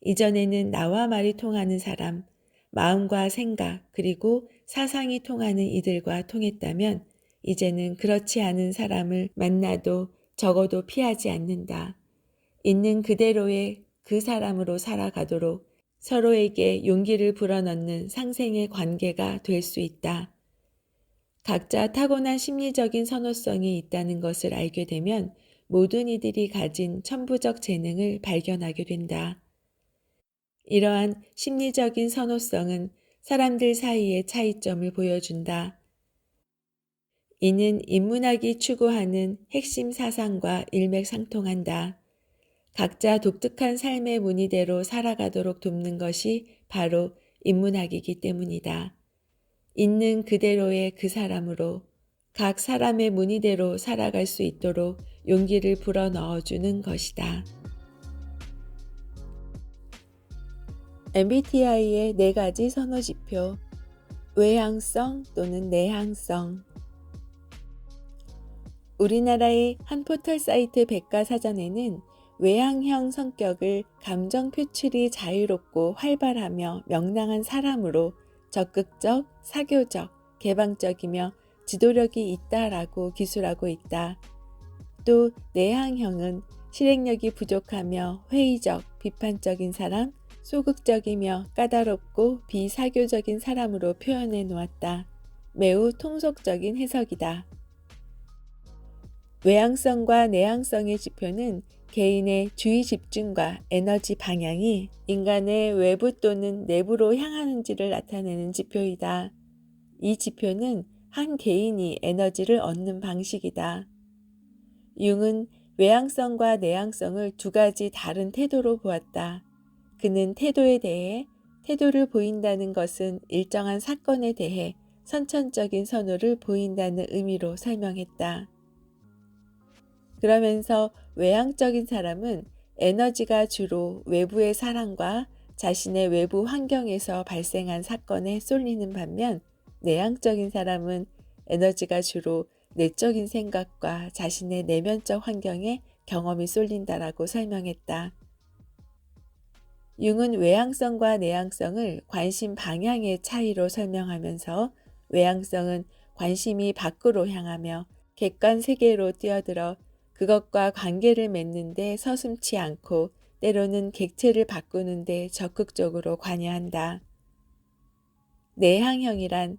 이전에는 나와 말이 통하는 사람, 마음과 생각, 그리고 사상이 통하는 이들과 통했다면 이제는 그렇지 않은 사람을 만나도 적어도 피하지 않는다. 있는 그대로의 그 사람으로 살아가도록 서로에게 용기를 불어넣는 상생의 관계가 될 수 있다. 각자 타고난 심리적인 선호성이 있다는 것을 알게 되면 모든 이들이 가진 천부적 재능을 발견하게 된다. 이러한 심리적인 선호성은 사람들 사이의 차이점을 보여준다. 이는 인문학이 추구하는 핵심 사상과 일맥상통한다. 각자 독특한 삶의 무늬대로 살아가도록 돕는 것이 바로 인문학이기 때문이다. 있는 그대로의 그 사람으로 각 사람의 무늬대로 살아갈 수 있도록 용기를 불어넣어주는 것이다. MBTI의 4가지 선호지표, 외향성 또는 내향성. 우리나라의 한 포털 사이트 백과사전에는 외향형 성격을 감정 표출이 자유롭고 활발하며 명랑한 사람으로 적극적, 사교적, 개방적이며 지도력이 있다라고 기술하고 있다. 또 내향형은 실행력이 부족하며 회의적, 비판적인 사람, 소극적이며 까다롭고 비사교적인 사람으로 표현해 놓았다. 매우 통속적인 해석이다. 외향성과 내향성의 지표는 개인의 주의 집중과 에너지 방향이 인간의 외부 또는 내부로 향하는지를 나타내는 지표이다. 이 지표는 한 개인이 에너지를 얻는 방식이다. 융은 외향성과 내향성을 2가지 다른 태도로 보았다. 그는 태도에 대해 태도를 보인다는 것은 일정한 사건에 대해 선천적인 선호를 보인다는 의미로 설명했다. 그러면서 외향적인 사람은 에너지가 주로 외부의 사랑과 자신의 외부 환경에서 발생한 사건에 쏠리는 반면 내향적인 사람은 에너지가 주로 내적인 생각과 자신의 내면적 환경에 경험이 쏠린다라고 설명했다. 융은 외향성과 내향성을 관심 방향의 차이로 설명하면서 외향성은 관심이 밖으로 향하며 객관 세계로 뛰어들어 그것과 관계를 맺는데 서슴지 않고 때로는 객체를 바꾸는데 적극적으로 관여한다. 내향형이란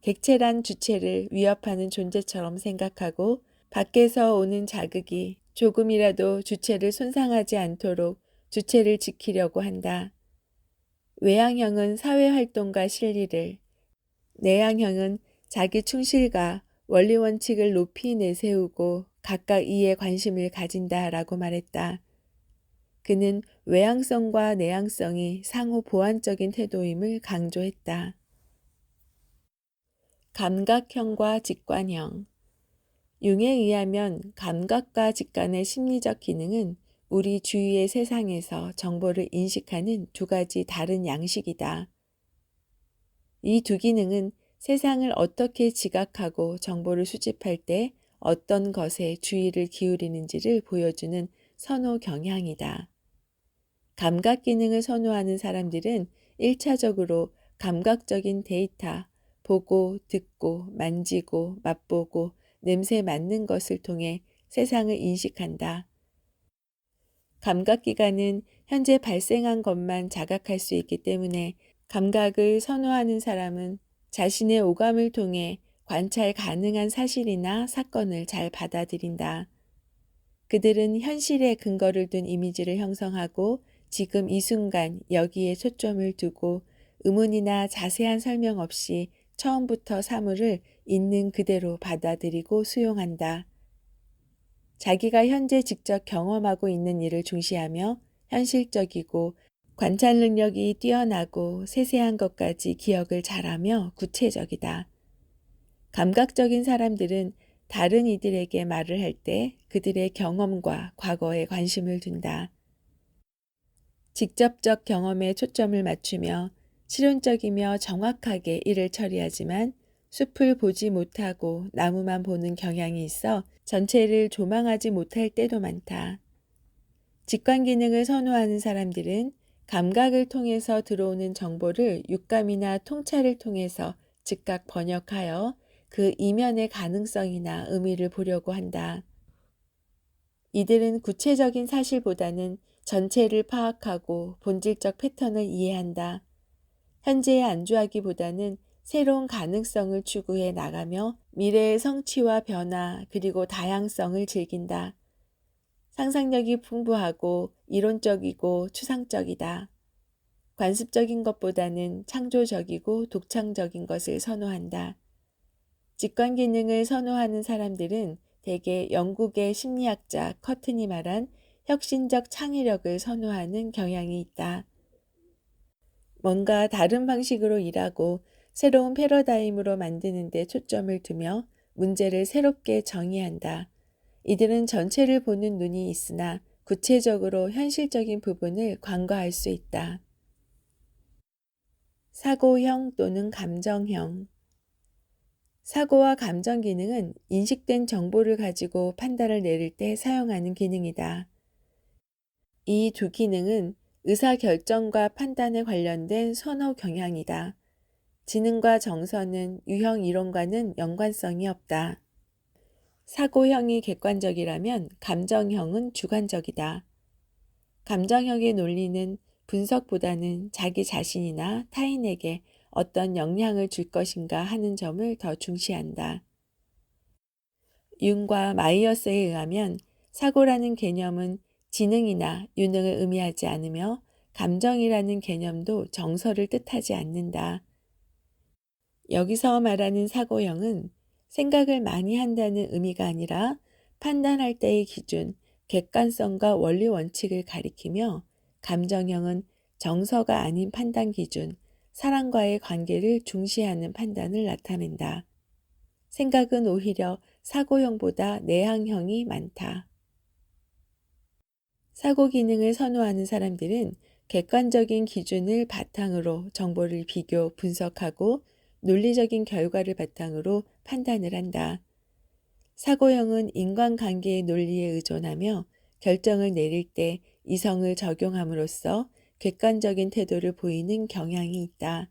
객체란 주체를 위협하는 존재처럼 생각하고 밖에서 오는 자극이 조금이라도 주체를 손상하지 않도록 주체를 지키려고 한다. 외향형은 사회활동과 실리를, 내향형은 자기 충실과 원리 원칙을 높이 내세우고 각각 이에 관심을 가진다라고 말했다. 그는 외향성과 내향성이 상호 보완적인 태도임을 강조했다. 감각형과 직관형. 융에 의하면 감각과 직관의 심리적 기능은 우리 주위의 세상에서 정보를 인식하는 두 가지 다른 양식이다. 이 두 기능은 세상을 어떻게 지각하고 정보를 수집할 때 어떤 것에 주의를 기울이는지를 보여주는 선호 경향이다. 감각 기능을 선호하는 사람들은 1차적으로 감각적인 데이터, 보고, 듣고, 만지고, 맛보고, 냄새 맡는 것을 통해 세상을 인식한다. 감각기관은 현재 발생한 것만 자각할 수 있기 때문에 감각을 선호하는 사람은 자신의 오감을 통해 관찰 가능한 사실이나 사건을 잘 받아들인다. 그들은 현실에 근거를 둔 이미지를 형성하고 지금 이 순간 여기에 초점을 두고 의문이나 자세한 설명 없이 처음부터 사물을 있는 그대로 받아들이고 수용한다. 자기가 현재 직접 경험하고 있는 일을 중시하며 현실적이고 관찰 능력이 뛰어나고 세세한 것까지 기억을 잘하며 구체적이다. 감각적인 사람들은 다른 이들에게 말을 할 때 그들의 경험과 과거에 관심을 둔다. 직접적 경험에 초점을 맞추며 실용적이며 정확하게 일을 처리하지만 숲을 보지 못하고 나무만 보는 경향이 있어 전체를 조망하지 못할 때도 많다. 직관 기능을 선호하는 사람들은 감각을 통해서 들어오는 정보를 육감이나 통찰을 통해서 즉각 번역하여 그 이면의 가능성이나 의미를 보려고 한다. 이들은 구체적인 사실보다는 전체를 파악하고 본질적 패턴을 이해한다. 현재에 안주하기보다는 새로운 가능성을 추구해 나가며 미래의 성취와 변화 그리고 다양성을 즐긴다. 상상력이 풍부하고 이론적이고 추상적이다. 관습적인 것보다는 창조적이고 독창적인 것을 선호한다. 직관 기능을 선호하는 사람들은 대개 영국의 심리학자 커튼이 말한 혁신적 창의력을 선호하는 경향이 있다. 뭔가 다른 방식으로 일하고 새로운 패러다임으로 만드는 데 초점을 두며 문제를 새롭게 정의한다. 이들은 전체를 보는 눈이 있으나 구체적으로 현실적인 부분을 간과할 수 있다. 사고형 또는 감정형. 사고와 감정 기능은 인식된 정보를 가지고 판단을 내릴 때 사용하는 기능이다. 이 두 기능은 의사결정과 판단에 관련된 선호 경향이다. 지능과 정서는 유형 이론과는 연관성이 없다. 사고형이 객관적이라면 감정형은 주관적이다. 감정형의 논리는 분석보다는 자기 자신이나 타인에게 어떤 영향을 줄 것인가 하는 점을 더 중시한다. 융과 마이어스에 의하면 사고라는 개념은 지능이나 유능을 의미하지 않으며 감정이라는 개념도 정서를 뜻하지 않는다. 여기서 말하는 사고형은 생각을 많이 한다는 의미가 아니라 판단할 때의 기준, 객관성과 원리 원칙을 가리키며 감정형은 정서가 아닌 판단 기준, 사람과의 관계를 중시하는 판단을 나타낸다. 생각은 오히려 사고형보다 내향형이 많다. 사고 기능을 선호하는 사람들은 객관적인 기준을 바탕으로 정보를 비교, 분석하고 논리적인 결과를 바탕으로 판단을 한다. 사고형은 인간관계의 논리에 의존하며 결정을 내릴 때 이성을 적용함으로써 객관적인 태도를 보이는 경향이 있다.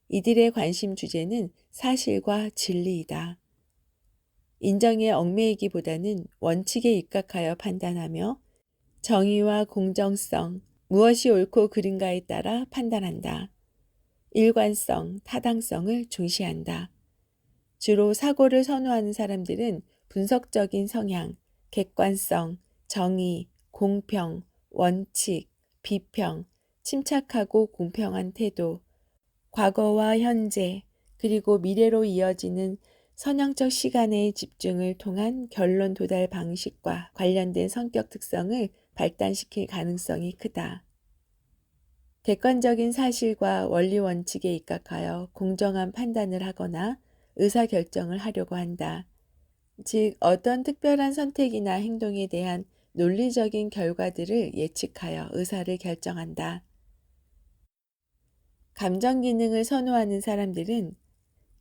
이들의 관심 주제는 사실과 진리이다. 인정에 얽매이기보다는 원칙에 입각하여 판단하며 정의와 공정성, 무엇이 옳고 그른가에 따라 판단한다. 일관성, 타당성을 중시한다. 주로 사고를 선호하는 사람들은 분석적인 성향, 객관성, 정의, 공평, 원칙, 비평, 침착하고 공평한 태도, 과거와 현재, 그리고 미래로 이어지는 선형적 시간의 집중을 통한 결론 도달 방식과 관련된 성격 특성을 발달시킬 가능성이 크다. 객관적인 사실과 원리 원칙에 입각하여 공정한 판단을 하거나 의사결정을 하려고 한다. 즉 어떤 특별한 선택이나 행동에 대한 논리적인 결과들을 예측하여 의사를 결정한다. 감정 기능을 선호하는 사람들은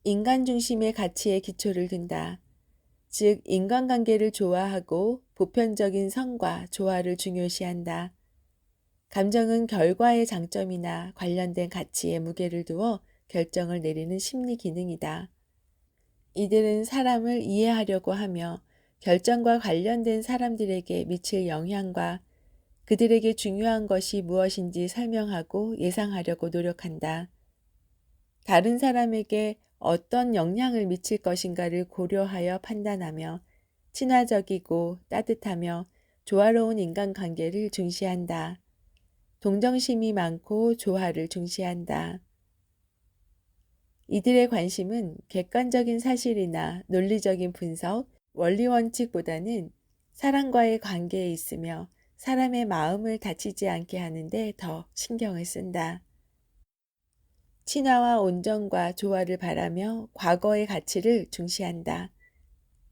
인간 중심의 가치에 기초를 둔다. 즉 인간관계를 좋아하고 보편적인 성과 조화를 중요시한다. 감정은 결과의 장점이나 관련된 가치에 무게를 두어 결정을 내리는 심리 기능이다. 이들은 사람을 이해하려고 하며 결정과 관련된 사람들에게 미칠 영향과 그들에게 중요한 것이 무엇인지 설명하고 예상하려고 노력한다. 다른 사람에게 어떤 영향을 미칠 것인가를 고려하여 판단하며 친화적이고 따뜻하며 조화로운 인간관계를 중시한다. 동정심이 많고 조화를 중시한다. 이들의 관심은 객관적인 사실이나 논리적인 분석, 원리 원칙보다는 사람과의 관계에 있으며 사람의 마음을 다치지 않게 하는데 더 신경을 쓴다. 친화와 온전과 조화를 바라며 과거의 가치를 중시한다.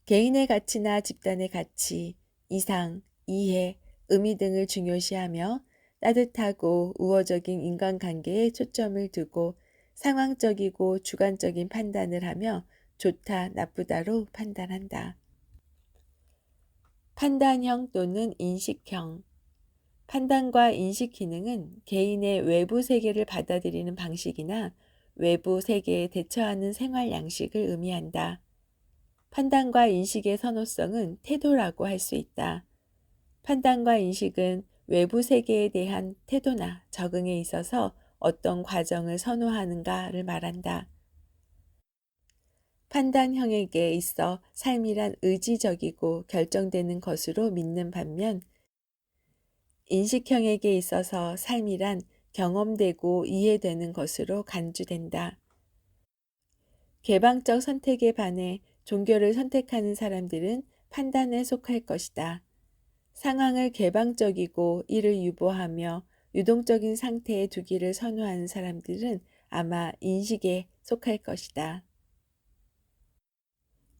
개인의 가치나 집단의 가치, 이상, 이해, 의미 등을 중요시하며 따뜻하고 우호적인 인간관계에 초점을 두고 상황적이고 주관적인 판단을 하며 좋다, 나쁘다로 판단한다. 판단형 또는 인식형. 판단과 인식 기능은 개인의 외부 세계를 받아들이는 방식이나 외부 세계에 대처하는 생활 양식을 의미한다. 판단과 인식의 선호성은 태도라고 할 수 있다. 판단과 인식은 외부 세계에 대한 태도나 적응에 있어서 어떤 과정을 선호하는가를 말한다. 판단형에게 있어 삶이란 의지적이고 결정되는 것으로 믿는 반면 인식형에게 있어서 삶이란 경험되고 이해되는 것으로 간주된다. 개방적 선택에 반해 종교를 선택하는 사람들은 판단에 속할 것이다. 상황을 개방적이고 이를 유보하며 유동적인 상태에 두기를 선호하는 사람들은 아마 인식에 속할 것이다.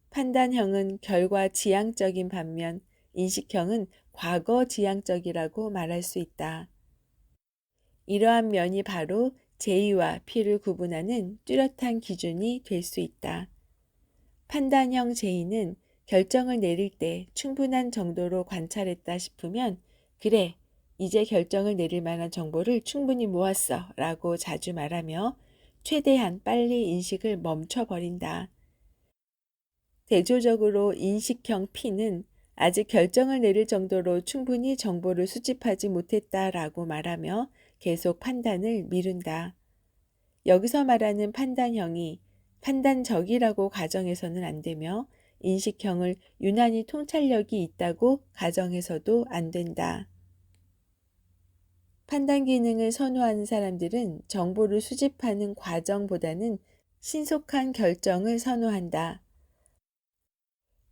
판단형은 결과 지향적인 반면 인식형은 과거 지향적이라고 말할 수 있다. 이러한 면이 바로 제의와 피를 구분하는 뚜렷한 기준이 될 수 있다. 판단형 제의는 결정을 내릴 때 충분한 정도로 관찰했다 싶으면 그래, 이제 결정을 내릴 만한 정보를 충분히 모았어 라고 자주 말하며 최대한 빨리 인식을 멈춰버린다. 대조적으로 인식형 P는 아직 결정을 내릴 정도로 충분히 정보를 수집하지 못했다라고 말하며 계속 판단을 미룬다. 여기서 말하는 판단형이 판단적이라고 가정해서는 안 되며 인식형을 유난히 통찰력이 있다고 가정해서도 안 된다. 판단 기능을 선호하는 사람들은 정보를 수집하는 과정보다는 신속한 결정을 선호한다.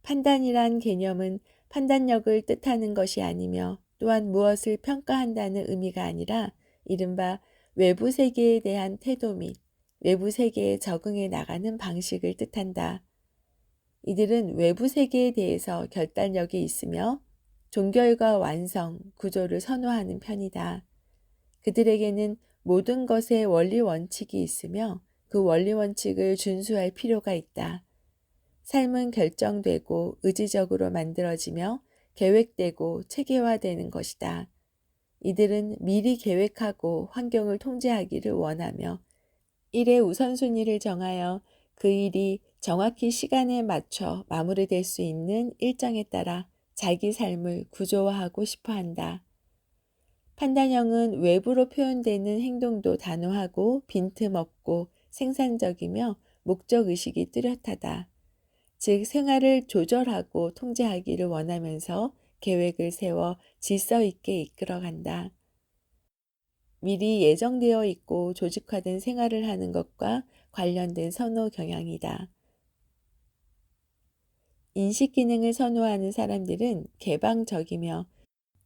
판단이란 개념은 판단력을 뜻하는 것이 아니며 또한 무엇을 평가한다는 의미가 아니라 이른바 외부 세계에 대한 태도 및 외부 세계에 적응해 나가는 방식을 뜻한다. 이들은 외부 세계에 대해서 결단력이 있으며 종결과 완성, 구조를 선호하는 편이다. 그들에게는 모든 것에 원리 원칙이 있으며 그 원리 원칙을 준수할 필요가 있다. 삶은 결정되고 의지적으로 만들어지며 계획되고 체계화되는 것이다. 이들은 미리 계획하고 환경을 통제하기를 원하며 일의 우선순위를 정하여 그 일이 정확히 시간에 맞춰 마무리될 수 있는 일정에 따라 자기 삶을 구조화하고 싶어 한다. 판단형은 외부로 표현되는 행동도 단호하고 빈틈없고 생산적이며 목적의식이 뚜렷하다. 즉 생활을 조절하고 통제하기를 원하면서 계획을 세워 질서 있게 이끌어간다. 미리 예정되어 있고 조직화된 생활을 하는 것과 관련된 선호 경향이다. 인식 기능을 선호하는 사람들은 개방적이며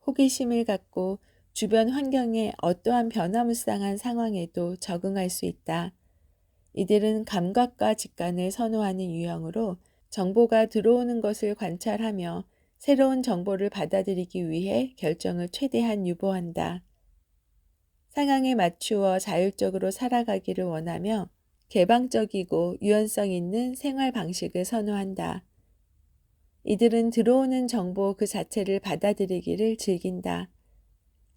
호기심을 갖고 주변 환경에 어떠한 변화무쌍한 상황에도 적응할 수 있다. 이들은 감각과 직관을 선호하는 유형으로 정보가 들어오는 것을 관찰하며 새로운 정보를 받아들이기 위해 결정을 최대한 유보한다. 상황에 맞추어 자율적으로 살아가기를 원하며 개방적이고 유연성 있는 생활 방식을 선호한다. 이들은 들어오는 정보 그 자체를 받아들이기를 즐긴다.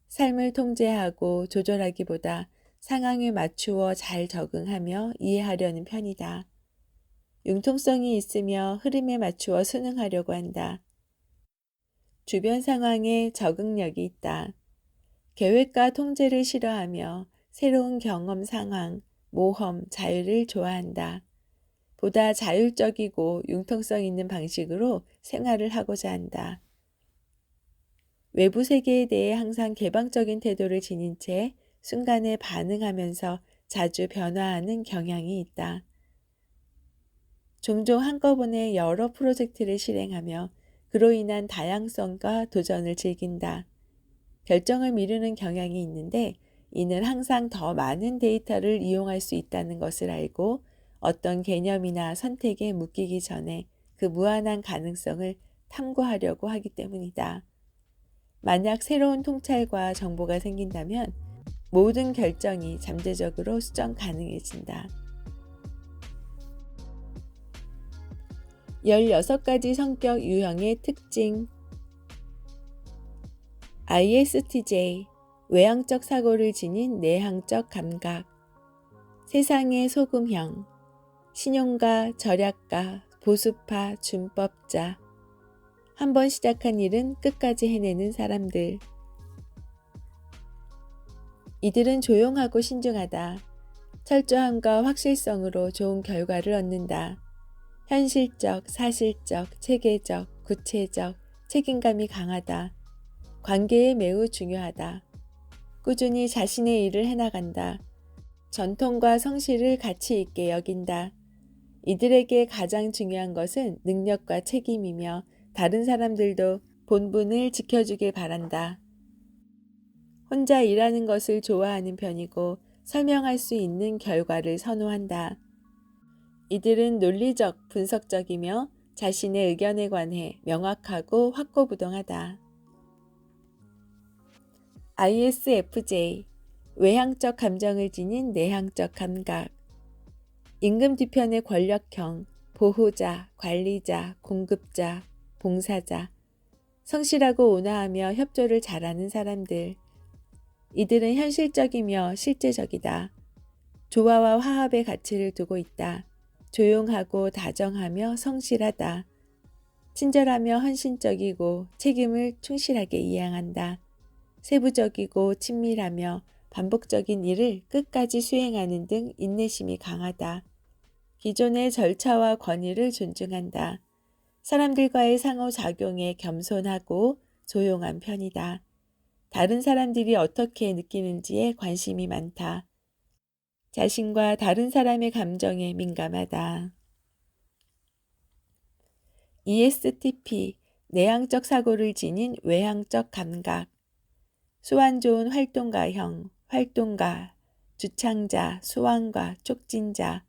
삶을 통제하고 조절하기보다 상황에 맞추어 잘 적응하며 이해하려는 편이다. 융통성이 있으며 흐름에 맞추어 순응하려고 한다. 주변 상황에 적응력이 있다. 계획과 통제를 싫어하며 새로운 경험 상황, 모험, 자유를 좋아한다. 보다 자율적이고 융통성 있는 방식으로 생활을 하고자 한다. 외부 세계에 대해 항상 개방적인 태도를 지닌 채 순간에 반응하면서 자주 변화하는 경향이 있다. 종종 한꺼번에 여러 프로젝트를 실행하며 그로 인한 다양성과 도전을 즐긴다. 결정을 미루는 경향이 있는데 이는 항상 더 많은 데이터를 이용할 수 있다는 것을 알고 어떤 개념이나 선택에 묶이기 전에 그 무한한 가능성을 탐구하려고 하기 때문이다. 만약 새로운 통찰과 정보가 생긴다면 모든 결정이 잠재적으로 수정 가능해진다. 16가지 성격 유형의 특징. ISTJ, 외향적 사고를 지닌 내향적 감각. 세상의 소금형, 신용가, 절약가, 보수파, 준법자. 한번 시작한 일은 끝까지 해내는 사람들. 이들은 조용하고 신중하다. 철저함과 확실성으로 좋은 결과를 얻는다. 현실적, 사실적, 체계적, 구체적, 책임감이 강하다. 관계에 매우 중요하다. 꾸준히 자신의 일을 해나간다. 전통과 성실을 가치 있게 여긴다. 이들에게 가장 중요한 것은 능력과 책임이며 다른 사람들도 본분을 지켜주길 바란다. 혼자 일하는 것을 좋아하는 편이고 설명할 수 있는 결과를 선호한다. 이들은 논리적, 분석적이며 자신의 의견에 관해 명확하고 확고부동하다. ISFJ, 외향적 감정을 지닌 내향적 감각. 임금 뒤편의 권력형, 보호자, 관리자, 공급자, 봉사자. 성실하고 온화하며 협조를 잘하는 사람들. 이들은 현실적이며 실제적이다. 조화와 화합의 가치를 두고 있다. 조용하고 다정하며 성실하다. 친절하며 헌신적이고 책임을 충실하게 이행한다. 세부적이고 친밀하며 반복적인 일을 끝까지 수행하는 등 인내심이 강하다. 기존의 절차와 권위를 존중한다. 사람들과의 상호작용에 겸손하고 조용한 편이다. 다른 사람들이 어떻게 느끼는지에 관심이 많다. 자신과 다른 사람의 감정에 민감하다. ESTP, 내향적 사고를 지닌 외향적 감각. 수완 좋은 활동가형, 활동가, 주창자, 수완가, 촉진자,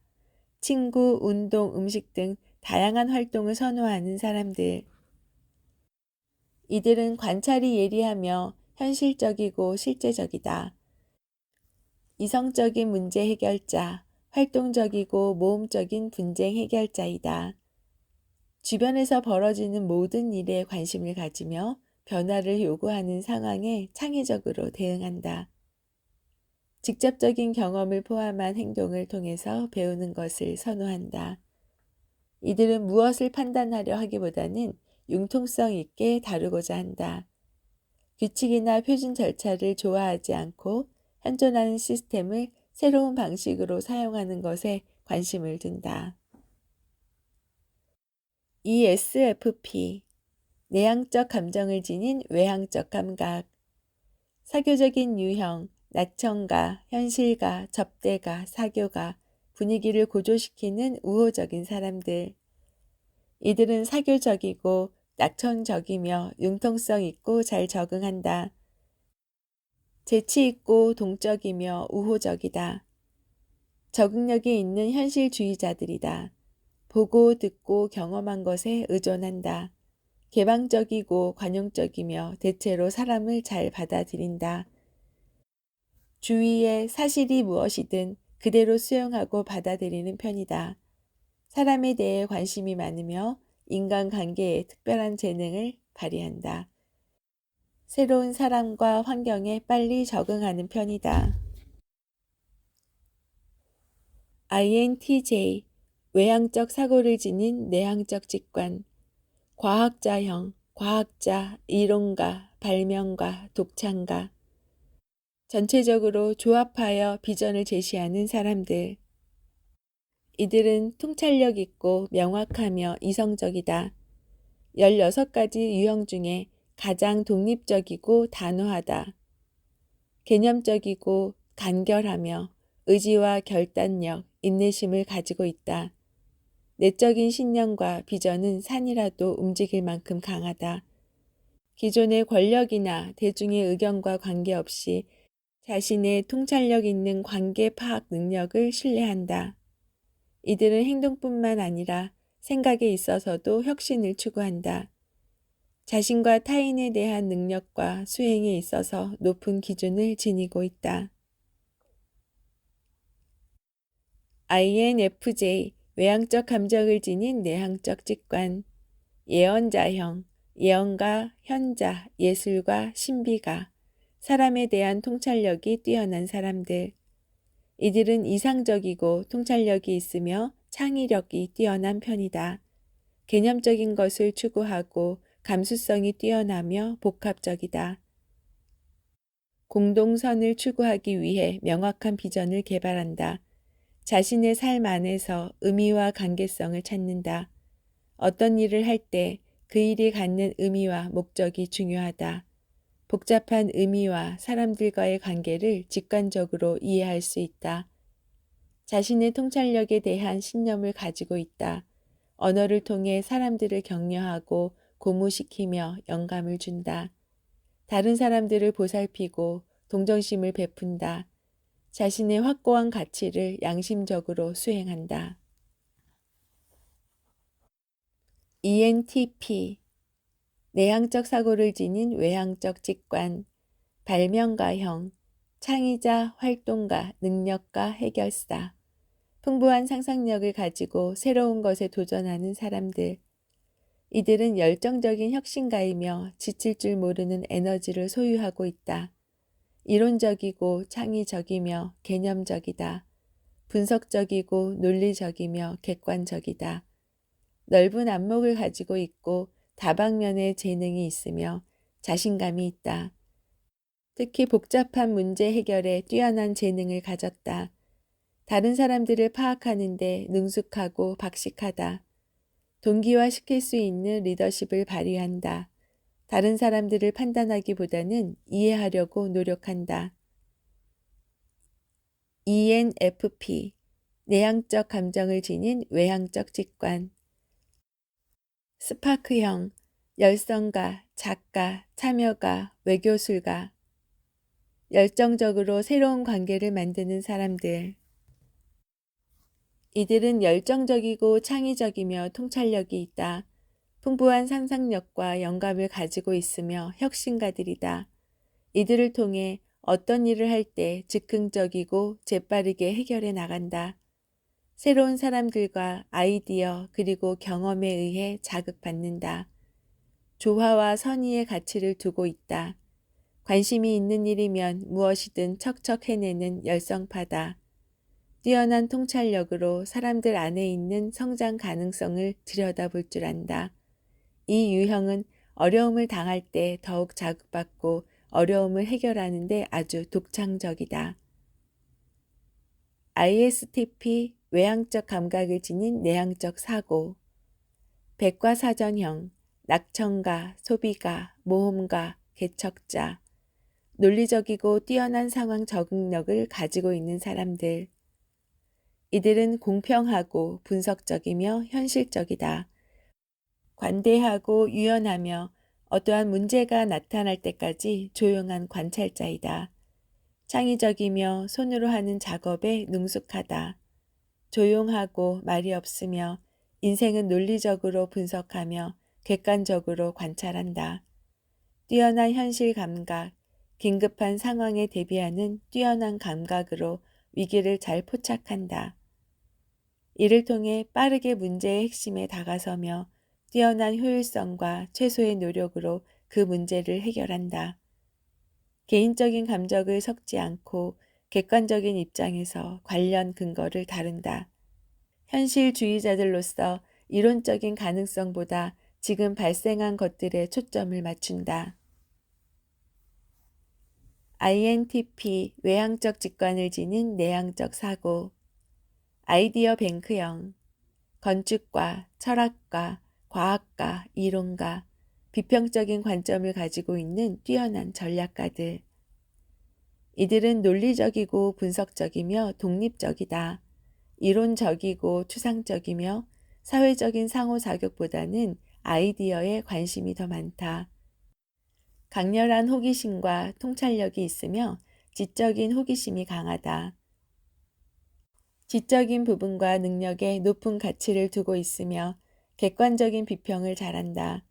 친구, 운동, 음식 등 다양한 활동을 선호하는 사람들. 이들은 관찰이 예리하며 현실적이고 실제적이다. 이성적인 문제 해결자, 활동적이고 모험적인 분쟁 해결자이다. 주변에서 벌어지는 모든 일에 관심을 가지며 변화를 요구하는 상황에 창의적으로 대응한다. 직접적인 경험을 포함한 행동을 통해서 배우는 것을 선호한다. 이들은 무엇을 판단하려 하기보다는 융통성 있게 다루고자 한다. 규칙이나 표준 절차를 좋아하지 않고 현존하는 시스템을 새로운 방식으로 사용하는 것에 관심을 둔다. ESFP, 내향적 감정을 지닌 외향적 감각. 사교적인 유형, 낙천가, 현실가, 접대가, 사교가, 분위기를 고조시키는 우호적인 사람들. 이들은 사교적이고 낙천적이며 융통성 있고 잘 적응한다. 재치 있고 동적이며 우호적이다. 적응력이 있는 현실주의자들이다. 보고 듣고 경험한 것에 의존한다. 개방적이고 관용적이며 대체로 사람을 잘 받아들인다. 주위의 사실이 무엇이든 그대로 수용하고 받아들이는 편이다. 사람에 대해 관심이 많으며 인간관계에 특별한 재능을 발휘한다. 새로운 사람과 환경에 빨리 적응하는 편이다. INTJ, 외향적 사고를 지닌 내향적 직관, 과학자형, 과학자, 이론가, 발명가, 독창가, 전체적으로 조합하여 비전을 제시하는 사람들. 이들은 통찰력 있고 명확하며 이성적이다. 16가지 유형 중에 가장 독립적이고 단호하다. 개념적이고 간결하며 의지와 결단력, 인내심을 가지고 있다. 내적인 신념과 비전은 산이라도 움직일 만큼 강하다. 기존의 권력이나 대중의 의견과 관계없이 자신의 통찰력 있는 관계 파악 능력을 신뢰한다. 이들은 행동뿐만 아니라 생각에 있어서도 혁신을 추구한다. 자신과 타인에 대한 능력과 수행에 있어서 높은 기준을 지니고 있다. INFJ, 외향적 감정을 지닌 내향적 직관, 예언자형, 예언가, 현자, 예술가, 신비가, 사람에 대한 통찰력이 뛰어난 사람들. 이들은 이상적이고 통찰력이 있으며 창의력이 뛰어난 편이다. 개념적인 것을 추구하고 감수성이 뛰어나며 복합적이다. 공동선을 추구하기 위해 명확한 비전을 개발한다. 자신의 삶 안에서 의미와 관계성을 찾는다. 어떤 일을 할 때 그 일이 갖는 의미와 목적이 중요하다. 복잡한 의미와 사람들과의 관계를 직관적으로 이해할 수 있다. 자신의 통찰력에 대한 신념을 가지고 있다. 언어를 통해 사람들을 격려하고 고무시키며 영감을 준다. 다른 사람들을 보살피고 동정심을 베푼다. 자신의 확고한 가치를 양심적으로 수행한다. ENTP, 내향적 사고를 지닌 외향적 직관, 발명가형, 창의자, 활동가, 능력가, 해결사, 풍부한 상상력을 가지고 새로운 것에 도전하는 사람들. 이들은 열정적인 혁신가이며 지칠 줄 모르는 에너지를 소유하고 있다. 이론적이고 창의적이며 개념적이다. 분석적이고 논리적이며 객관적이다. 넓은 안목을 가지고 있고 다방면의 재능이 있으며 자신감이 있다. 특히 복잡한 문제 해결에 뛰어난 재능을 가졌다. 다른 사람들을 파악하는 데 능숙하고 박식하다. 동기화시킬 수 있는 리더십을 발휘한다. 다른 사람들을 판단하기보다는 이해하려고 노력한다. ENFP, 내향적 감정을 지닌 외향적 직관, 스파크형, 열성가, 작가, 참여가, 외교술가, 열정적으로 새로운 관계를 만드는 사람들. 이들은 열정적이고 창의적이며 통찰력이 있다. 풍부한 상상력과 영감을 가지고 있으며 혁신가들이다. 이들을 통해 어떤 일을 할 때 즉흥적이고 재빠르게 해결해 나간다. 새로운 사람들과 아이디어 그리고 경험에 의해 자극받는다. 조화와 선의의 가치를 두고 있다. 관심이 있는 일이면 무엇이든 척척 해내는 열성파다. 뛰어난 통찰력으로 사람들 안에 있는 성장 가능성을 들여다볼 줄 안다. 이 유형은 어려움을 당할 때 더욱 자극받고 어려움을 해결하는 데 아주 독창적이다. ISTP, 외향적 감각을 지닌 내향적 사고, 백과사전형, 낙천가, 소비가, 모험가, 개척자, 논리적이고 뛰어난 상황 적응력을 가지고 있는 사람들. 이들은 공평하고 분석적이며 현실적이다. 관대하고 유연하며 어떠한 문제가 나타날 때까지 조용한 관찰자이다. 창의적이며 손으로 하는 작업에 능숙하다. 조용하고 말이 없으며 인생은 논리적으로 분석하며 객관적으로 관찰한다. 뛰어난 현실 감각, 긴급한 상황에 대비하는 뛰어난 감각으로 위기를 잘 포착한다. 이를 통해 빠르게 문제의 핵심에 다가서며 뛰어난 효율성과 최소의 노력으로 그 문제를 해결한다. 개인적인 감정을 섞지 않고 객관적인 입장에서 관련 근거를 다룬다. 현실주의자들로서 이론적인 가능성보다 지금 발생한 것들에 초점을 맞춘다. INTP 외향적 직관을 지닌 내향적 사고, 아이디어 뱅크형, 건축가, 철학가, 과학가, 이론가, 비평적인 관점을 가지고 있는 뛰어난 전략가들. 이들은 논리적이고 분석적이며 독립적이다. 이론적이고 추상적이며 사회적인 상호작용보다는 아이디어에 관심이 더 많다. 강렬한 호기심과 통찰력이 있으며 지적인 호기심이 강하다. 지적인 부분과 능력에 높은 가치를 두고 있으며 객관적인 비평을 잘한다.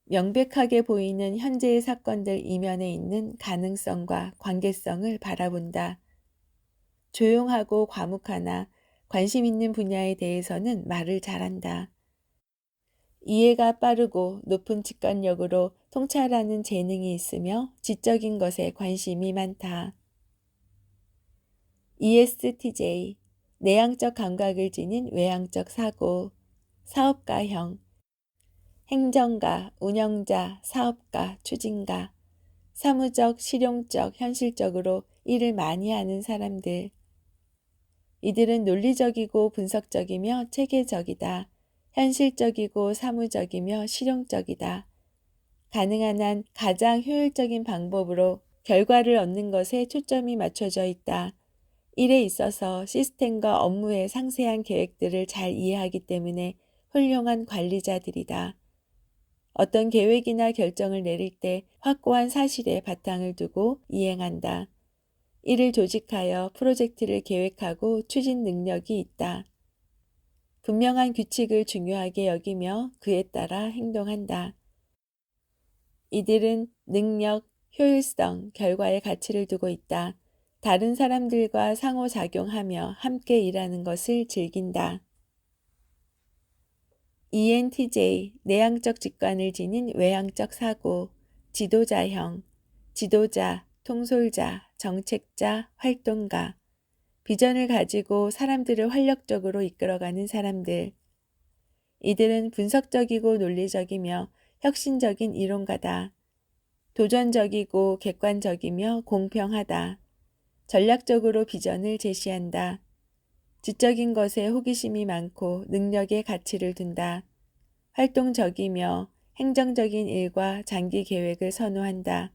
명백하게 보이는 현재의 사건들 이면에 있는 가능성과 관계성을 바라본다. 조용하고 과묵하나 관심 있는 분야에 대해서는 말을 잘한다. 이해가 빠르고 높은 직관력으로 통찰하는 재능이 있으며 지적인 것에 관심이 많다. ESTJ, 내향적 감각을 지닌 외향적 사고, 사업가형, 행정가, 운영자, 사업가, 추진가, 사무적, 실용적, 현실적으로 일을 많이 하는 사람들. 이들은 논리적이고 분석적이며 체계적이다. 현실적이고 사무적이며 실용적이다. 가능한 한 가장 효율적인 방법으로 결과를 얻는 것에 초점이 맞춰져 있다. 일에 있어서 시스템과 업무의 상세한 계획들을 잘 이해하기 때문에 훌륭한 관리자들이다. 어떤 계획이나 결정을 내릴 때 확고한 사실에 바탕을 두고 이행한다. 이를 조직하여 프로젝트를 계획하고 추진 능력이 있다. 분명한 규칙을 중요하게 여기며 그에 따라 행동한다. 이들은 능력, 효율성, 결과에 가치를 두고 있다. 다른 사람들과 상호작용하며 함께 일하는 것을 즐긴다. ENTJ, 내향적 직관을 지닌 외향적 사고, 지도자형, 지도자, 통솔자, 정책자, 활동가, 비전을 가지고 사람들을 활력적으로 이끌어가는 사람들. 이들은 분석적이고 논리적이며 혁신적인 이론가다. 도전적이고 객관적이며 공평하다. 전략적으로 비전을 제시한다. 지적인 것에 호기심이 많고 능력에 가치를 둔다. 활동적이며 행정적인 일과 장기 계획을 선호한다.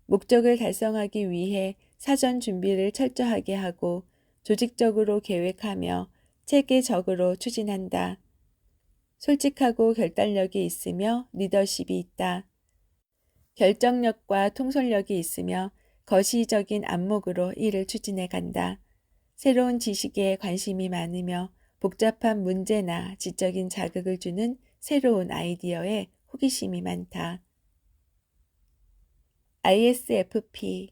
목적을 달성하기 위해 사전 준비를 철저하게 하고 조직적으로 계획하며 체계적으로 추진한다. 솔직하고 결단력이 있으며 리더십이 있다. 결정력과 통솔력이 있으며 거시적인 안목으로 일을 추진해 간다. 새로운 지식에 관심이 많으며 복잡한 문제나 지적인 자극을 주는 새로운 아이디어에 호기심이 많다. ISFP,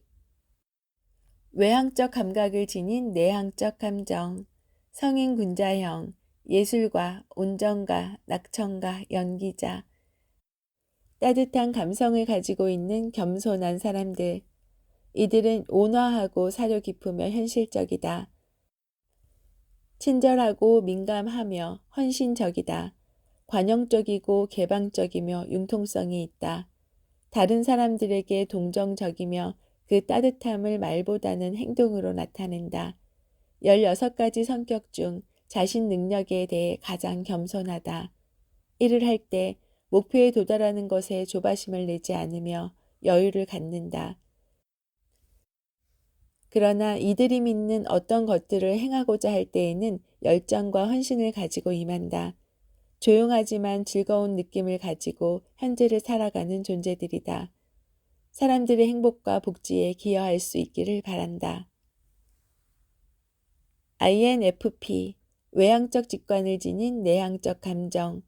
외향적 감각을 지닌 내향적 감정, 성인 군자형, 예술가, 온정가, 낙천가, 연기자, 따뜻한 감성을 가지고 있는 겸손한 사람들. 이들은 온화하고 사려 깊으며 현실적이다. 친절하고 민감하며 헌신적이다. 관용적이고 개방적이며 융통성이 있다. 다른 사람들에게 동정적이며 그 따뜻함을 말보다는 행동으로 나타낸다. 16가지 성격 중 자신 능력에 대해 가장 겸손하다. 일을 할 때 목표에 도달하는 것에 조바심을 내지 않으며 여유를 갖는다. 그러나 이들이 믿는 어떤 것들을 행하고자 할 때에는 열정과 헌신을 가지고 임한다. 조용하지만 즐거운 느낌을 가지고 현재를 살아가는 존재들이다. 사람들의 행복과 복지에 기여할 수 있기를 바란다. INFP, 외향적 직관을 지닌 내향적 감정,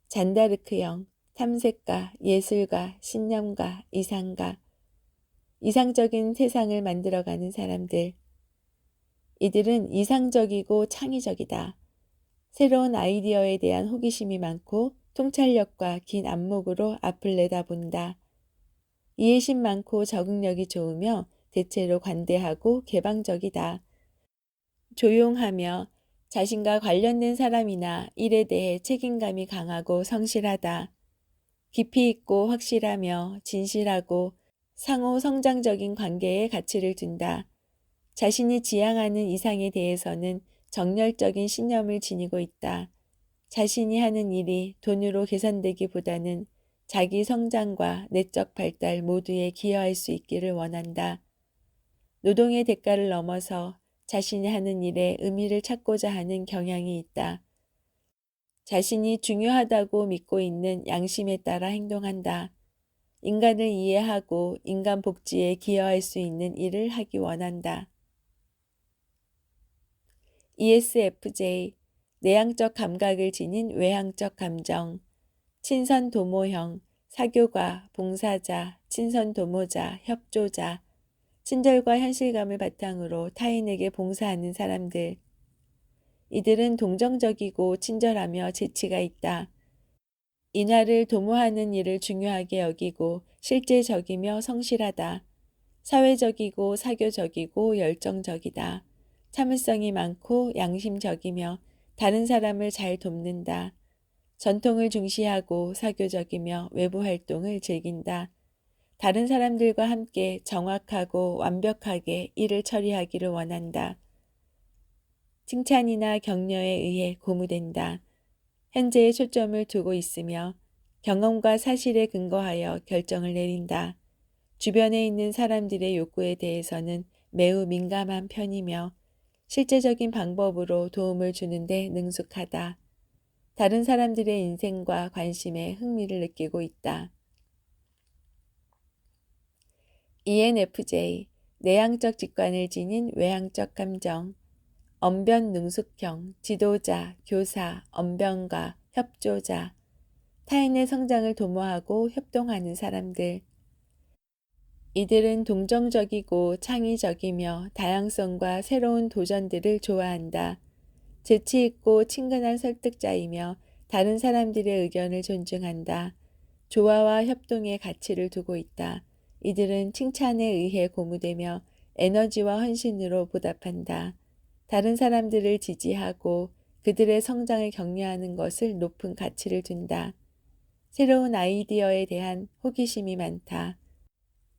잔다르크형, 탐색가, 예술가, 신념가, 이상가, 이상적인 세상을 만들어가는 사람들. 이들은 이상적이고 창의적이다. 새로운 아이디어에 대한 호기심이 많고 통찰력과 긴 안목으로 앞을 내다본다. 이해심 많고 적응력이 좋으며 대체로 관대하고 개방적이다. 조용하며 자신과 관련된 사람이나 일에 대해 책임감이 강하고 성실하다. 깊이 있고 확실하며 진실하고 상호 성장적인 관계에 가치를 둔다. 자신이 지향하는 이상에 대해서는 정열적인 신념을 지니고 있다. 자신이 하는 일이 돈으로 계산되기보다는 자기 성장과 내적 발달 모두에 기여할 수 있기를 원한다. 노동의 대가를 넘어서 자신이 하는 일에 의미를 찾고자 하는 경향이 있다. 자신이 중요하다고 믿고 있는 양심에 따라 행동한다. 인간을 이해하고 인간 복지에 기여할 수 있는 일을 하기 원한다. ESFJ, 내향적 감각을 지닌 외향적 감정, 친선도모형, 사교가, 봉사자, 친선도모자, 협조자, 친절과 현실감을 바탕으로 타인에게 봉사하는 사람들. 이들은 동정적이고 친절하며 재치가 있다. 인하를 도모하는 일을 중요하게 여기고 실제적이며 성실하다. 사회적이고 사교적이고 열정적이다. 참을성이 많고 양심적이며 다른 사람을 잘 돕는다. 전통을 중시하고 사교적이며 외부 활동을 즐긴다. 다른 사람들과 함께 정확하고 완벽하게 일을 처리하기를 원한다. 칭찬이나 격려에 의해 고무된다. 현재에 초점을 두고 있으며 경험과 사실에 근거하여 결정을 내린다. 주변에 있는 사람들의 욕구에 대해서는 매우 민감한 편이며 실제적인 방법으로 도움을 주는데 능숙하다. 다른 사람들의 인생과 관심에 흥미를 느끼고 있다. ENFJ, 내향적 직관을 지닌 외향적 감정, 언변 능숙형, 지도자, 교사, 언변가, 협조자, 타인의 성장을 도모하고 협동하는 사람들. 이들은 동정적이고 창의적이며 다양성과 새로운 도전들을 좋아한다. 재치 있고 친근한 설득자이며 다른 사람들의 의견을 존중한다. 조화와 협동의 가치를 두고 있다. 이들은 칭찬에 의해 고무되며 에너지와 헌신으로 보답한다. 다른 사람들을 지지하고 그들의 성장을 격려하는 것을 높은 가치를 둔다. 새로운 아이디어에 대한 호기심이 많다.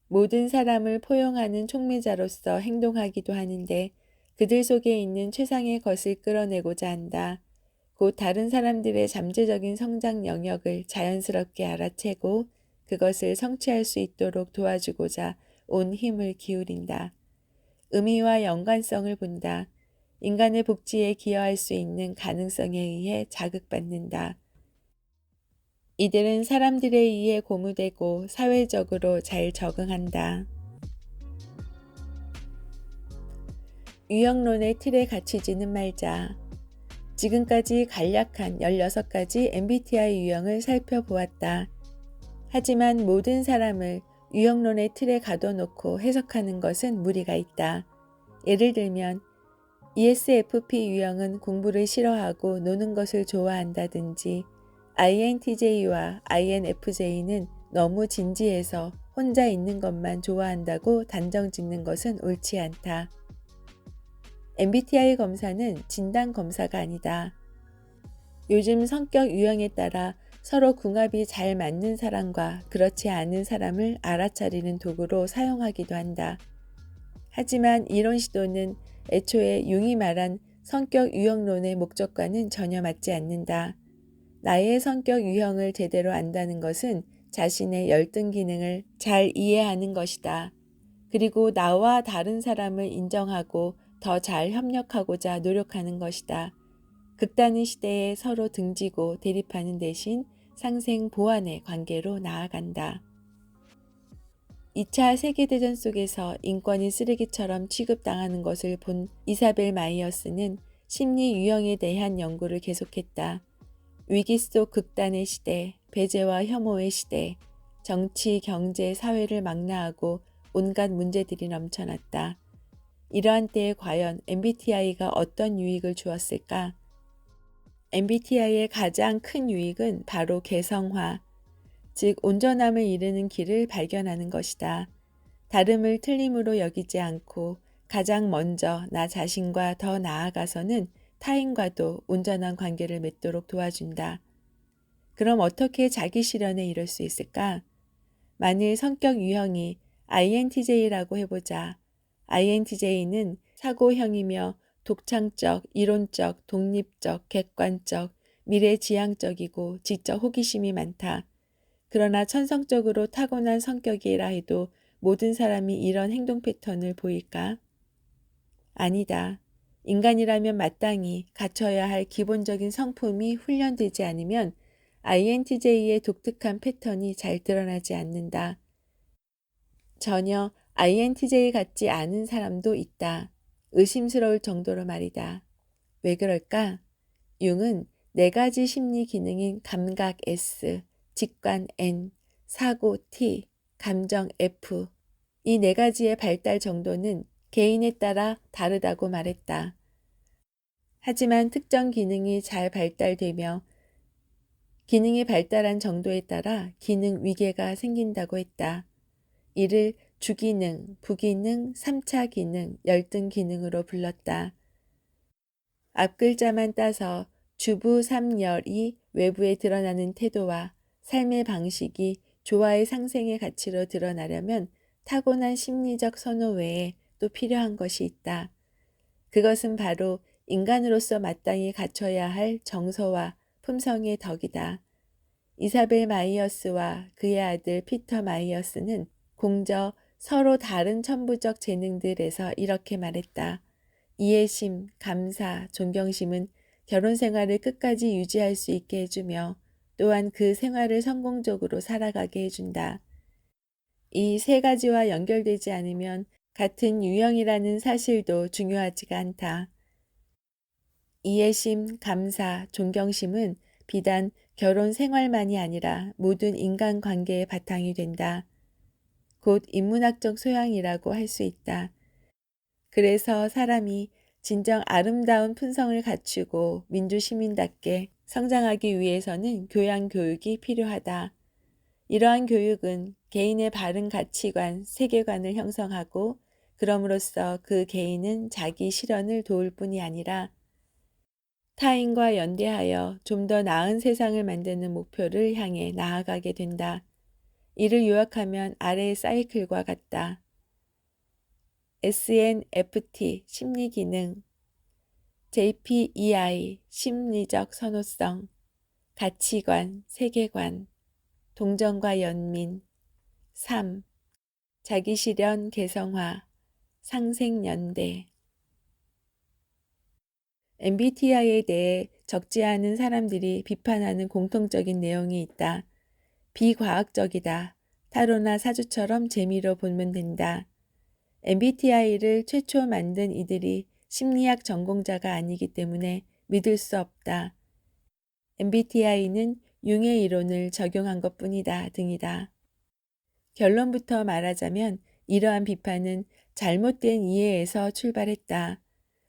모든 사람을 포용하는 촉매자로서 행동하기도 하는데 그들 속에 있는 최상의 것을 끌어내고자 한다. 곧 다른 사람들의 잠재적인 성장 영역을 자연스럽게 알아채고 그것을 성취할 수 있도록 도와주고자 온 힘을 기울인다. 의미와 연관성을 본다. 인간의 복지에 기여할 수 있는 가능성에 의해 자극받는다. 이들은 사람들에 의해 고무되고 사회적으로 잘 적응한다. 유형론의 틀에 갇히지는 말자. 지금까지 간략한 16가지 MBTI 유형을 살펴보았다. 하지만 모든 사람을 유형론의 틀에 가둬놓고 해석하는 것은 무리가 있다. 예를 들면 ESFP 유형은 공부를 싫어하고 노는 것을 좋아한다든지 INTJ와 INFJ는 너무 진지해서 혼자 있는 것만 좋아한다고 단정 짓는 것은 옳지 않다. MBTI 검사는 진단 검사가 아니다. 요즘 성격 유형에 따라 서로 궁합이 잘 맞는 사람과 그렇지 않은 사람을 알아차리는 도구로 사용하기도 한다. 하지만 이런 시도는 애초에 융이 말한 성격 유형론의 목적과는 전혀 맞지 않는다. 나의 성격 유형을 제대로 안다는 것은 자신의 열등 기능을 잘 이해하는 것이다. 그리고 나와 다른 사람을 인정하고 더 잘 협력하고자 노력하는 것이다. 극단의 시대에 서로 등지고 대립하는 대신 상생 보완의 관계로 나아간다. 2차 세계대전 속에서 인권이 쓰레기처럼 취급당하는 것을 본 이사벨 마이어스는 심리 유형에 대한 연구를 계속했다. 위기 속 극단의 시대, 배제와 혐오의 시대, 정치, 경제, 사회를 망라하고 온갖 문제들이 넘쳐났다. 이러한 때에 과연 MBTI가 어떤 유익을 주었을까? MBTI의 가장 큰 유익은 바로 개성화, 즉 온전함을 이루는 길을 발견하는 것이다. 다름을 틀림으로 여기지 않고 가장 먼저 나 자신과 더 나아가서는 타인과도 온전한 관계를 맺도록 도와준다. 그럼 어떻게 자기 실현에 이룰 수 있을까? 만일 성격 유형이 INTJ라고 해보자. INTJ는 사고형이며 독창적, 이론적, 독립적, 객관적, 미래지향적이고 지적 호기심이 많다. 그러나 천성적으로 타고난 성격이라 해도 모든 사람이 이런 행동 패턴을 보일까? 아니다. 인간이라면 마땅히 갖춰야 할 기본적인 성품이 훈련되지 않으면 INTJ의 독특한 패턴이 잘 드러나지 않는다. 전혀 INTJ 같지 않은 사람도 있다. 의심스러울 정도로 말이다. 왜 그럴까? 융은 4가지 심리 기능인 감각 S, 직관 N, 사고 T, 감정 F, 이 4가지의 발달 정도는 개인에 따라 다르다고 말했다. 하지만 특정 기능이 잘 발달되며 기능이 발달한 정도에 따라 기능 위계가 생긴다고 했다. 이를 주기능, 부기능, 3차 기능, 열등 기능으로 불렀다. 앞글자만 따서 주부 3열이 외부에 드러나는 태도와 삶의 방식이 조화의 상생의 가치로 드러나려면 타고난 심리적 선호 외에 또 필요한 것이 있다. 그것은 바로 인간으로서 마땅히 갖춰야 할 정서와 품성의 덕이다. 이사벨 마이어스와 그의 아들 피터 마이어스는 공저 서로 다른 천부적 재능들에서 이렇게 말했다. 이해심, 감사, 존경심은 결혼 생활을 끝까지 유지할 수 있게 해주며 또한 그 생활을 성공적으로 살아가게 해준다. 이 3가지와 연결되지 않으면 같은 유형이라는 사실도 중요하지가 않다. 이해심, 감사, 존경심은 비단 결혼 생활만이 아니라 모든 인간관계의 바탕이 된다. 곧 인문학적 소양이라고 할 수 있다. 그래서 사람이 진정 아름다운 품성을 갖추고 민주시민답게 성장하기 위해서는 교양 교육이 필요하다. 이러한 교육은 개인의 바른 가치관, 세계관을 형성하고 그럼으로써 그 개인은 자기 실현을 도울 뿐이 아니라 타인과 연대하여 좀 더 나은 세상을 만드는 목표를 향해 나아가게 된다. 이를 요약하면 아래의 사이클과 같다. SNFT 심리기능, JPEI 심리적 선호성, 가치관, 세계관, 동정과 연민, 3. 자기실현 개성화, 상생연대. MBTI에 대해 적지 않은 사람들이 비판하는 공통적인 내용이 있다. 비과학적이다. 타로나 사주처럼 재미로 보면 된다. MBTI를 최초 만든 이들이 심리학 전공자가 아니기 때문에 믿을 수 없다. MBTI는 융의 이론을 적용한 것뿐이다 등이다. 결론부터 말하자면 이러한 비판은 잘못된 이해에서 출발했다.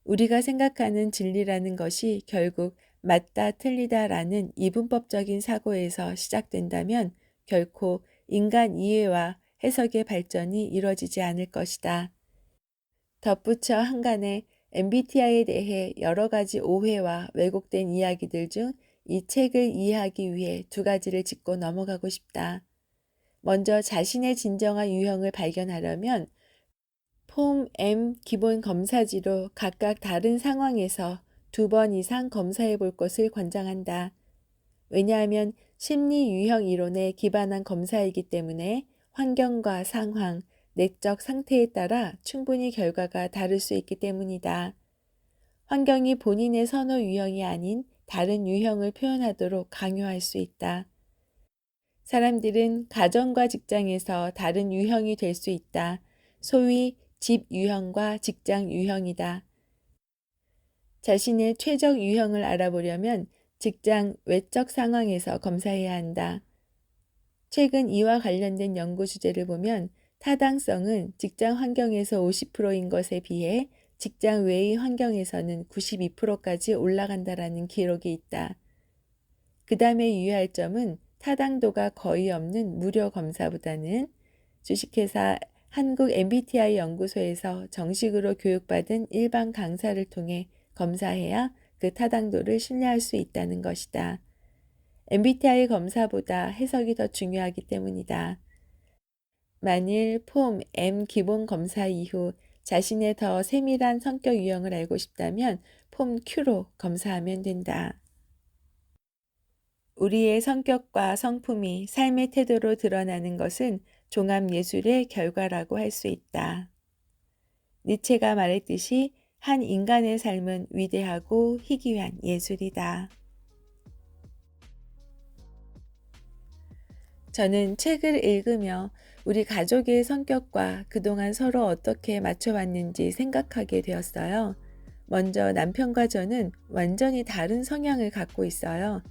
우리가 생각하는 진리라는 것이 결국 맞다 틀리다라는 이분법적인 사고에서 시작된다면 결코 인간 이해와 해석의 발전이 이뤄지지 않을 것이다. 덧붙여 한간에 MBTI에 대해 여러 가지 오해와 왜곡된 이야기들 중 이 책을 이해하기 위해 2가지를 짚고 넘어가고 싶다. 먼저 자신의 진정한 유형을 발견하려면 폼 M 기본 검사지로 각각 다른 상황에서 2번 이상 검사해 볼 것을 권장한다. 왜냐하면 심리 유형 이론에 기반한 검사이기 때문에 환경과 상황, 내적 상태에 따라 충분히 결과가 다를 수 있기 때문이다. 환경이 본인의 선호 유형이 아닌 다른 유형을 표현하도록 강요할 수 있다. 사람들은 가정과 직장에서 다른 유형이 될 수 있다. 소위 집 유형과 직장 유형이다. 자신의 최적 유형을 알아보려면 직장 외적 상황에서 검사해야 한다. 최근 이와 관련된 연구 주제를 보면 타당성은 직장 환경에서 50%인 것에 비해 직장 외의 환경에서는 92%까지 올라간다라는 기록이 있다. 그 다음에 유의할 점은 타당도가 거의 없는 무료 검사보다는 주식회사 한국 MBTI 연구소에서 정식으로 교육받은 일반 강사를 통해 검사해야 그 타당도를 신뢰할 수 있다는 것이다. MBTI 검사보다 해석이 더 중요하기 때문이다. 만일 폼 M 기본 검사 이후 자신의 더 세밀한 성격 유형을 알고 싶다면 폼 Q로 검사하면 된다. 우리의 성격과 성품이 삶의 태도로 드러나는 것은 종합예술의 결과라고 할 수 있다. 니체가 말했듯이 한 인간의 삶은 위대하고 희귀한 예술이다. 저는 책을 읽으며 우리 가족의 성격과 그동안 서로 어떻게 맞춰왔는지 생각하게 되었어요. 먼저 남편과 저는 완전히 다른 성향을 갖고 있어요.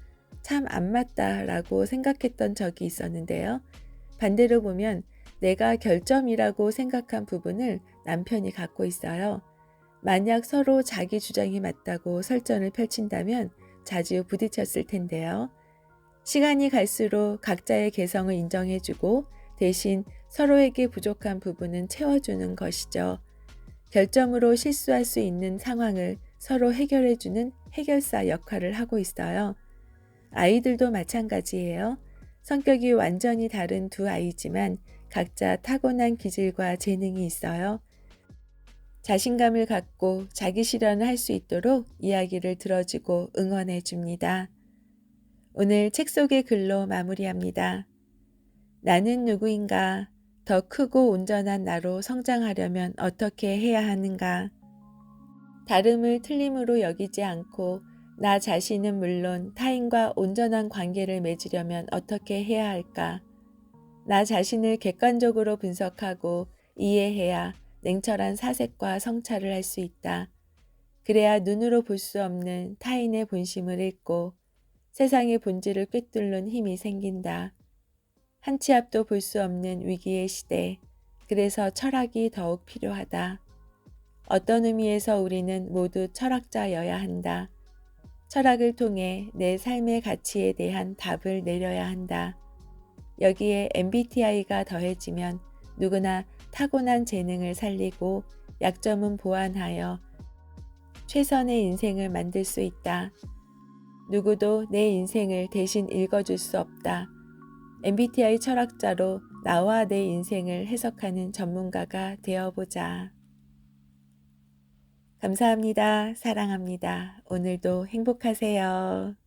참 안 맞다라고 생각했던 적이 있었는데요. 반대로 보면 내가 결점이라고 생각한 부분을 남편이 갖고 있어요. 만약 서로 자기 주장이 맞다고 설전을 펼친다면 자주 부딪혔을 텐데요. 시간이 갈수록 각자의 개성을 인정해주고 대신 서로에게 부족한 부분은 채워주는 것이죠. 결점으로 실수할 수 있는 상황을 서로 해결해주는 해결사 역할을 하고 있어요. 아이들도 마찬가지예요. 성격이 완전히 다른 두 아이지만 각자 타고난 기질과 재능이 있어요. 자신감을 갖고 자기 실현을 할 수 있도록 이야기를 들어주고 응원해 줍니다. 오늘 책 속의 글로 마무리합니다. 나는 누구인가? 더 크고 온전한 나로 성장하려면 어떻게 해야 하는가? 다름을 틀림으로 여기지 않고 나 자신은 물론 타인과 온전한 관계를 맺으려면 어떻게 해야 할까? 나 자신을 객관적으로 분석하고 이해해야 냉철한 사색과 성찰을 할 수 있다. 그래야 눈으로 볼 수 없는 타인의 본심을 읽고 세상의 본질을 꿰뚫는 힘이 생긴다. 한 치 앞도 볼 수 없는 위기의 시대, 그래서 철학이 더욱 필요하다. 어떤 의미에서 우리는 모두 철학자여야 한다. 철학을 통해 내 삶의 가치에 대한 답을 내려야 한다. 여기에 MBTI가 더해지면 누구나 타고난 재능을 살리고 약점은 보완하여 최선의 인생을 만들 수 있다. 누구도 내 인생을 대신 읽어줄 수 없다. MBTI 철학자로 나와 내 인생을 해석하는 전문가가 되어보자. 감사합니다. 사랑합니다. 오늘도 행복하세요.